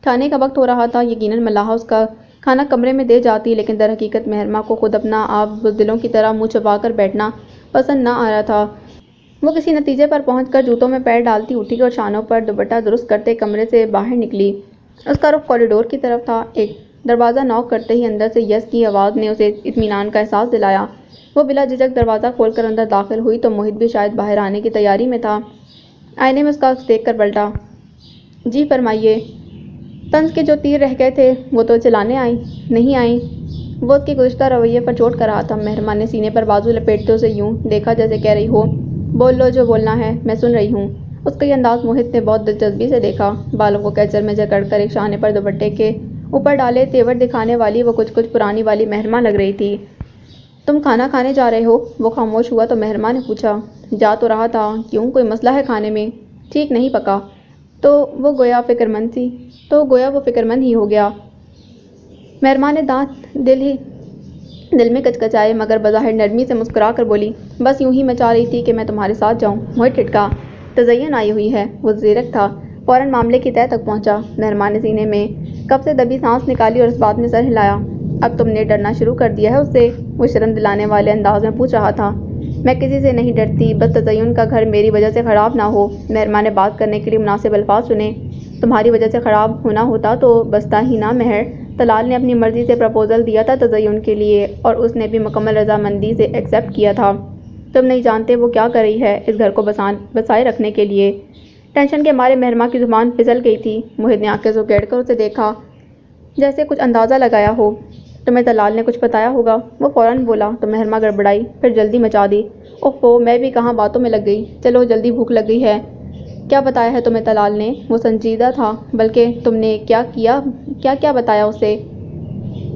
کھانے کا وقت ہو رہا تھا۔ یقیناً ملاحہ اس کا کھانا کمرے میں دے جاتی، لیکن در حقیقت مہرماں کو خود اپنا آپ بزدلوں کی طرح منہ چھپا کر بیٹھنا پسند نہ آ رہا تھا۔ وہ کسی نتیجے پر پہنچ کر جوتوں میں پیر ڈالتی اٹھی اور شانوں پر دوپٹہ درست کرتے کمرے سے باہر نکلی۔ اس کا رخ کوریڈور کی طرف تھا۔ ایک دروازہ نوک کرتے ہی اندر سے یس کی آواز نے اسے اطمینان کا احساس دلایا۔ وہ بلا جھجک دروازہ کھول کر اندر داخل ہوئی تو موہت بھی شاید باہر آنے کی تیاری میں تھا۔ آئینے میں اس کا عکس دیکھ کر پلٹا۔ جی فرمائیے۔ طنز کے جو تیر رہ گئے تھے وہ تو چلانے نہیں آئیں۔ وہ اس کے گزشتہ رویے پر چوٹ کر رہا تھا۔ مہرماں نے سینے پر بازو لپیٹتے اسے یوں دیکھا جیسے کہہ رہی ہو، بول لو جو بولنا ہے، میں سن رہی ہوں۔ اس کا یہ انداز موہت نے بہت دلچسپی سے دیکھا۔ بالوں کو کیچر میں جکڑ کر ایک شانے پر دوپٹے کے اوپر ڈالے تیور دکھانے والی وہ کچھ پرانی والی مہرماں لگ رہی تھی۔ تم کھانا کھانے جا رہے ہو؟ وہ خاموش ہوا تو مہرماں نے پوچھا۔ جا تو رہا تھا۔ کیوں، کوئی مسئلہ ہے کھانے میں؟ ٹھیک نہیں پکا؟ تو وہ گویا فکر مند ہی ہو گیا۔ مہرماں نے دانت دل میں کچکچائے مگر بظاہر نرمی سے مسکرا کر بولی، بس یوں ہی میں چاہ رہی تھی کہ میں تمہارے ساتھ جاؤں۔ موہت ٹھٹکا، تزین آئی ہوئی ہے۔ وہ زیرک تھا، فوراً معاملے کی تہہ تک پہنچا۔ مہرما نے سینے میں کب سے دبی سانس نکالی اور اس بات میں سر ہلایا۔ اب تم نے ڈرنا شروع کر دیا ہے اس سے؟ وہ شرم دلانے والے انداز میں پوچھ رہا تھا۔ میں کسی سے نہیں ڈرتی، بس تزین کا گھر میری وجہ سے خراب نہ ہو۔ مہرما نے بات کرنے کے لیے مناسب الفاظ چنے۔ تمہاری وجہ سے خراب ہونا ہوتا تو بستا ہی نہ مہر، طلال نے اپنی مرضی سے پرپوزل دیا تھا تزین کے لیے اور اس نے بھی مکمل رضامندی سے ایکسپٹ کیا تھا۔ تم نہیں جانتے وہ کیا کر رہی ہے اس گھر کو بسائے رکھنے کے لیے۔ ٹینشن کے مارے مہرما کی زبان پھسل گئی تھی۔ موہت نے آنکھیں سکیڑ کر اسے دیکھا، جیسے کچھ اندازہ لگایا ہو۔ تمہیں طلال نے کچھ بتایا ہوگا، وہ فوراً بولا تو مہرما گڑبڑائی، پھر جلدی مچا دی۔ اوفو، میں بھی کہاں باتوں میں لگ گئی۔ چلو جلدی، بھوک لگ گئی ہے۔ کیا بتایا ہے تمہیں طلال نے؟ وہ سنجیدہ تھا، بلکہ تم نے کیا بتایا اسے؟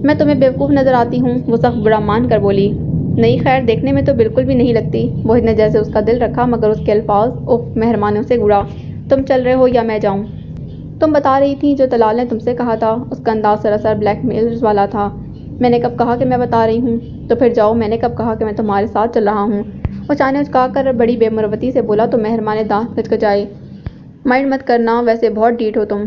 میں تمہیں بیوقوف نظر آتی ہوں، وہ سخت برا مان کر بولی۔ نہیں خیر، دیکھنے میں تو بالکل بھی نہیں لگتی۔ موہت نے جیسے اس کا دل رکھا مگر اس کے الفاظ، اوف، مہرما نے اسے گھوڑا۔ تم چل رہے ہو یا میں جاؤں؟ تم بتا رہی تھی جو طلال نے تم سے کہا تھا۔ اس کا انداز سراسر بلیک میل والا تھا۔ میں نے کب کہا کہ میں بتا رہی ہوں؟ تو پھر جاؤ، میں نے کب کہا کہ میں تمہارے ساتھ چل رہا ہوں؟ وہ چانے اچکا کر بڑی بے مروتی سے بولا تو مہرما نے دانت کچکچائے۔ مائنڈ مت کرنا، ویسے بہت ڈھیٹ ہو تم۔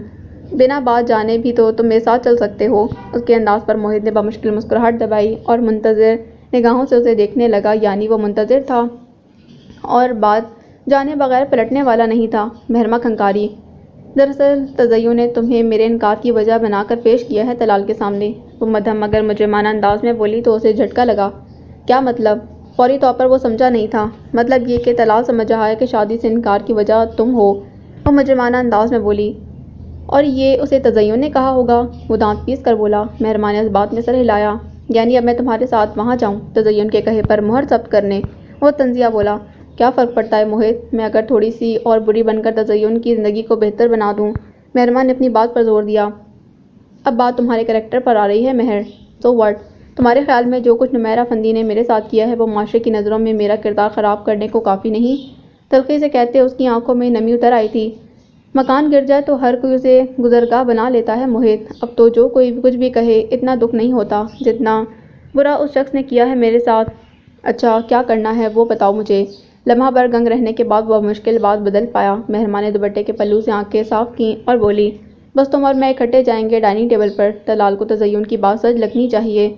بنا بات جانے بھی تو تم میرے ساتھ چل سکتے ہو۔ اس کے انداز پر موہت نے بمشکل مسکراہٹ دبائی اور منتظر نگاہوں سے اسے دیکھنے لگا، یعنی وہ منتظر تھا اور بات جانے بغیر پلٹنے والا نہیں تھا۔ مہرما کھنکاری، دراصل تزین نے تمہیں میرے انکار کی وجہ بنا کر پیش کیا ہے طلال کے سامنے۔ وہ مدھم مگر مجرمانہ انداز میں بولی تو اسے جھٹکا لگا۔ کیا مطلب؟ فوری طور پر وہ سمجھا نہیں تھا۔ مطلب یہ کہ طلال سمجھ رہا ہے کہ شادی سے انکار کی وجہ تم ہو، وہ مجرمانہ انداز میں بولی۔ اور یہ اسے تزین نے کہا ہوگا؟ وہ دانت پیس کر بولا۔ مہرما نے اس بات میں سر ہلایا۔ یعنی اب میں تمہارے ساتھ وہاں جاؤں تزین کے کہے پر مہر ثبت کرنے؟ وہ طنزیہ بولا۔ کیا فرق پڑتا ہے موہت، میں اگر تھوڑی سی اور بری بن کر تزین کی زندگی کو بہتر بنا دوں؟ مہرما نے اپنی بات پر زور دیا۔ اب بات تمہارے کریکٹر پر آ رہی ہے مہر۔ So what? تمہارے خیال میں جو کچھ نمیرہ فندی نے میرے ساتھ کیا ہے وہ معاشرے کی نظروں میں میرا کردار خراب کرنے کو کافی نہیں؟ تلخی سے کہتے اس کی آنکھوں میں نمی اتر آئی تھی۔ مکان گر جائے تو ہر کوئی اسے گزرگاہ بنا لیتا ہے موہت۔ اب تو جو کوئی کچھ بھی کہے اتنا دکھ نہیں ہوتا جتنا برا اس شخص نے کیا ہے میرے ساتھ۔ اچھا کیا کرنا ہے وہ بتاؤ مجھے۔ لمحہ بھر گنگ رہنے کے بعد وہ مشکل بات بدل پایا۔ مہرما نے دوپٹے کے پلو سے آنکھیں صاف کیں اور بولی، بس تم اور میں اکٹھے جائیں گے ڈائننگ ٹیبل پر۔ طلال کو تزین کی بات سچ لگنی چاہیے۔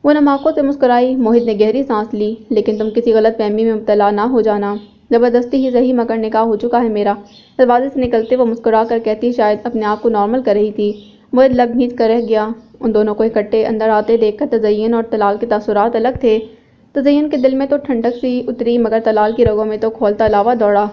وہ نم آنکھوں سے مسکرائی۔ موہت نے گہری سانس لی۔ لیکن تم کسی غلط فہمی میں مبتلا نہ ہو جانا۔ زبردستی ہی صحیح مگر نکاح ہو چکا ہے میرا۔ دروازے سے نکلتے وہ مسکرا کر کہتی شاید اپنے آپ کو نارمل کر رہی تھی۔ موہت لب بھینچ کر رہ گیا۔ ان دونوں کو اکٹھے اندر آتے دیکھ کر تزین اور طلال کے تاثرات الگ تھے۔ تزین کے دل میں تو ٹھنڈک سی اتری مگر طلال کی رگوں میں تو کھولتا لاوا دوڑا۔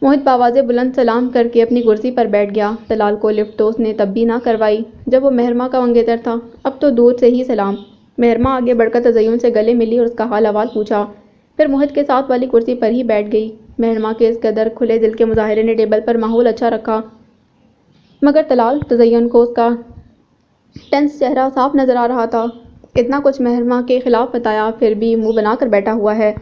موہت بآواز بلند سلام کر کے اپنی کرسی پر بیٹھ گیا۔ طلال کو لفٹ تو اس نے تب بھی نہ کروائی جب وہ مہرما کا منگیتر تھا، اب تو دور سے ہی سلام۔ مہرما آگے بڑھ کر تزین سے گلے ملی اور اس کا حال احوال پوچھا، پھر موہت کے ساتھ والی کرسی پر ہی بیٹھ گئی۔ مہرما کے اس قدر کھلے دل کے مظاہرے نے ٹیبل پر ماحول اچھا رکھا مگر تزین کو اس کا ٹینس چہرہ صاف نظر آ رہا تھا۔ اتنا کچھ مہرما کے خلاف بتایا پھر بھی منہ بنا کر بیٹھا ہوا ہے۔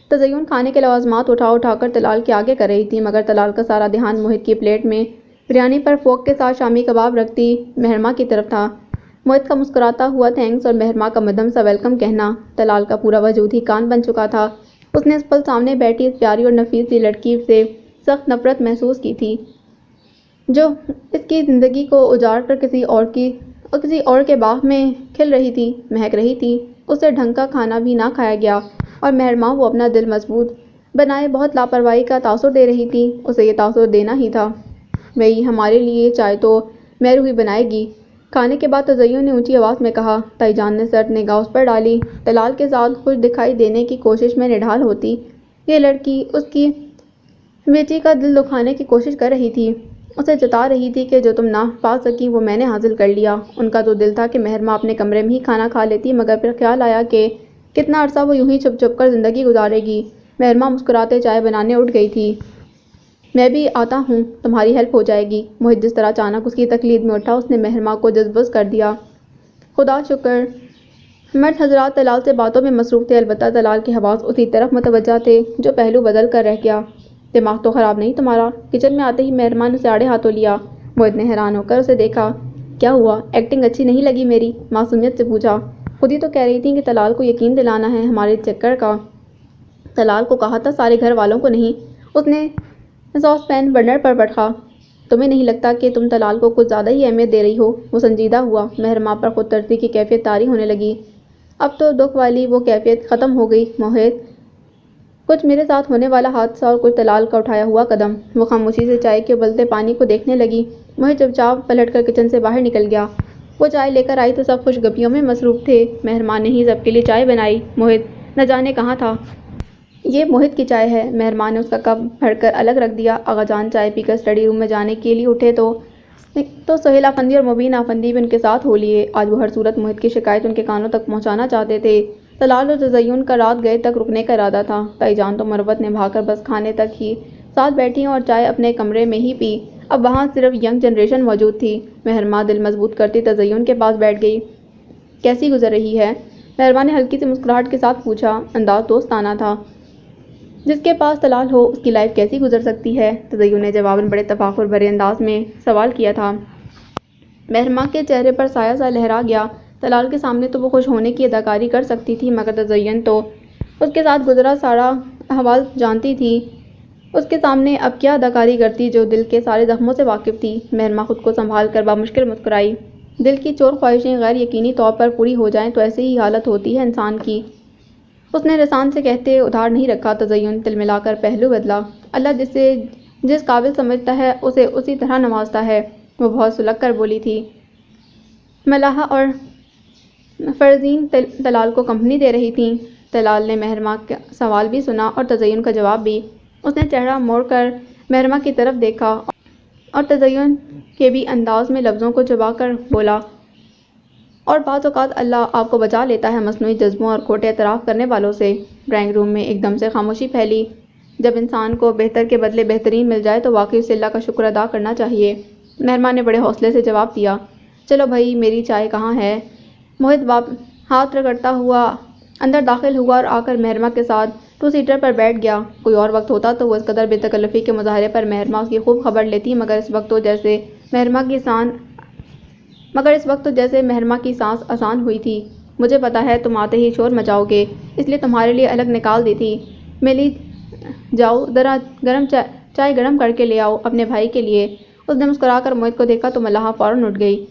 تزین کھانے کے لوازمات اٹھا کر طلال کے آگے کر رہی تھی مگر طلال کا سارا دھیان موہت کی پلیٹ میں بریانی پر فورک کے ساتھ شامی کباب رکھتی مہرما کی طرف تھا۔ موہت کا مسکراتا ہوا تھینکس اور مہرما کا مدھم سا ویلکم کہنا، طلال کا پورا وجود ہی کان بن چکا تھا۔ اس نے اس پل سامنے بیٹھی اس پیاری اور نفیس سی لڑکی سے سخت نفرت محسوس کی تھی جو اس کی زندگی کو اجاڑ کر کسی اور کے باغ میں کھل رہی تھی، مہک رہی تھی۔ اسے ڈھنگ کا کھانا بھی نہ کھایا گیا اور مہرما وہ اپنا دل مضبوط بنائے بہت لاپرواہی کا تاثر دے رہی تھی۔ اسے یہ تاثر دینا ہی تھا۔ وہی ہمارے لیے چائے تو مہرو ہی بنائے گی۔ کھانے کے بعد تزین نے اونچی آواز میں کہا۔ تائی جان نے سرد نگاہ اس پر ڈالی۔ طلال کے ساتھ خوش دکھائی دینے کی کوشش میں نڈھال ہوتی یہ لڑکی اس کی بیٹی کا دل دکھانے کی کوشش کر رہی تھی، اسے جتا رہی تھی کہ جو تم نہ پا سکی وہ میں نے حاصل کر لیا۔ ان کا تو دل تھا کہ مہرما اپنے کمرے میں ہی کھانا کھا لیتی مگر پھر خیال آیا کہ کتنا عرصہ وہ یوں ہی چھپ چھپ کر زندگی گزارے گی۔ مہرما مسکراتے چائے بنانے اٹھ گئی تھی۔ میں بھی آتا ہوں، تمہاری ہیلپ ہو جائے گی۔ موہت جس طرح اچانک اس کی تقلید میں اٹھا اس نے مہرما کو جذبوز کر دیا۔ خدا شکر مرد حضرات طلال سے باتوں میں مصروف تھے، البتہ طلال کے حواس اسی طرف متوجہ تھے جو پہلو بدل کر رہ گیا۔ دماغ تو خراب نہیں تمہارا؟ کچن میں آتے ہی مہرما نے اسے آڑے ہاتھوں لیا۔ موہت نے حیران ہو کر اسے دیکھا۔ کیا ہوا، ایکٹنگ اچھی نہیں لگی میری؟ معصومیت سے پوچھا۔ خود ہی تو کہہ رہی تھی کہ طلال کو یقین دلانا ہے ہمارے چکر کا۔ طلال کو کہا تھا، سارے گھر والوں کو نہیں۔ اس نے ساس پین برنر پر رکھا۔ تمہیں نہیں لگتا کہ تم طلال کو کچھ زیادہ ہی اہمیت دے رہی ہو؟ وہ سنجیدہ ہوا۔ مہر ماں پر خود ترسی کی کیفیت طاری ہونے لگی۔ اب تو دکھ والی وہ کیفیت ختم ہو گئی موہت، کچھ میرے ساتھ ہونے والا حادثہ اور کچھ طلال کا اٹھایا ہوا قدم۔ وہ خاموشی سے چائے کے ابلتے پانی کو دیکھنے لگی۔ موہت چپ چاپ پلٹ کر کچن سے باہر نکل گیا۔ وہ چائے لے کر آئی تو سب خوش گپیوں میں مصروف تھے۔ مہر ماں نے ہی سب کے لیے چائے بنائی۔ موہت نہ جانے کہاں تھا۔ یہ موہت کی چائے ہے۔ مہر ماں نے اس کا کپ بھر کر الگ رکھ دیا۔ آغا جان چائے پی کر اسٹڈی روم میں جانے کے لیے اٹھے تو سہیل افندی اور مبین افندی بھی ان کے ساتھ ہو لیے۔ آج وہ ہر صورت موہت کی شکایت ان کے کانوں تک پہنچانا چاہتے تھے۔ طلال اور تزین کا رات گئے تک رکنے کا ارادہ تھا۔ تائی جان تو مروت نبھا کر بس کھانے تک ہی ساتھ بیٹھیں اور چائے اپنے کمرے میں ہی پی۔ اب وہاں صرف ینگ جنریشن موجود تھی۔ مہر ماں دل مضبوط کرتی تزین کے پاس بیٹھ گئی۔ کیسی گزر رہی ہے؟ مہر ماں نے ہلکی سی مسکراہٹ کے ساتھ پوچھا۔ انداز دوستانہ تھا۔ جس کے پاس طلال ہو اس کی لائف کیسی گزر سکتی ہے؟ تزین نے جواباً بڑے تفاخر بھرے انداز میں سوال کیا تھا۔ مہر ماں کے چہرے پر سایہ سا لہرا گیا۔ طلال کے سامنے تو وہ خوش ہونے کی اداکاری کر سکتی تھی، مگر تزین تو اس کے ساتھ گزرا سارا احوال جانتی تھی۔ اس کے سامنے اب کیا اداکاری کرتی جو دل کے سارے زخموں سے واقف تھی؟ مہر ماں خود کو سنبھال کر بامشکل مسکرائی۔ دل کی چور خواہشیں غیر یقینی طور پر پوری ہو جائیں تو ایسی ہی حالت ہوتی ہے انسان کی۔ اس نے لسان سے کہتے ادھار نہیں رکھا۔ تزین تلملا کر پہلو بدلا۔ اللہ جسے جس قابل سمجھتا ہے اسے اسی طرح نوازتا ہے، وہ بہت سلگ کر بولی تھی۔ ملاحہ اور فرزین طلال کو کمپنی دے رہی تھیں۔ طلال نے مہر ماں کا سوال بھی سنا اور تزین کا جواب بھی۔ اس نے چہرہ موڑ کر مہر ماں کی طرف دیکھا اور تزین کے بھی انداز میں لفظوں کو چبا کر بولا، اور بعض اوقات اللہ آپ کو بچا لیتا ہے مصنوعی جذبوں اور کھوٹے اعتراف کرنے والوں سے۔ ڈرائنگ روم میں ایک دم سے خاموشی پھیلی۔ جب انسان کو بہتر کے بدلے بہترین مل جائے تو واقعی اسے اللہ کا شکر ادا کرنا چاہیے۔ مہر ماں نے بڑے حوصلے سے جواب دیا۔ چلو بھائی، میری چائے کہاں ہے؟ موہت ہاتھ رگڑتا ہوا اندر داخل ہوا اور آ کر مہر ماں کے ساتھ ٹو سیٹر پر بیٹھ گیا۔ کوئی اور وقت ہوتا تو وہ اس قدر بے تکلفی کے مظاہرے پر مہر ماں اس کی خوب خبر لیتی، مگر اس وقت تو جیسے مہر ماں کی سانس آسان ہوئی تھی۔ مجھے پتا ہے تم آتے ہی شور مچاؤ گے، اس لیے تمہارے لیے الگ نکال دی تھی۔ میلی جاؤ ذرا چائے گرم کر کے لے آؤ اپنے بھائی کے لیے۔ اس نے مسکرا کر موہت کو دیکھا تو ملاحہ فوراً اٹھ گئی۔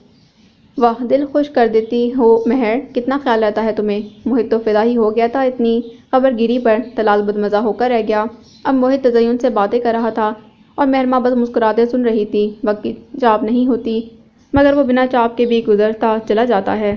واہ، دل خوش کر دیتی ہو مہر، کتنا خیال رہتا ہے تمہیں۔ موہت تو فدا ہی ہو گیا تھا اتنی خبر گیری پر۔ طلال بدمزہ ہو کر رہ گیا۔ اب موہت تزین سے باتیں کر رہا تھا اور مہر ماں بس مسکراتے سن رہی تھی۔ وقت کی چاپ نہیں ہوتی، مگر وہ بنا چاپ کے بھی گزرتا چلا جاتا ہے۔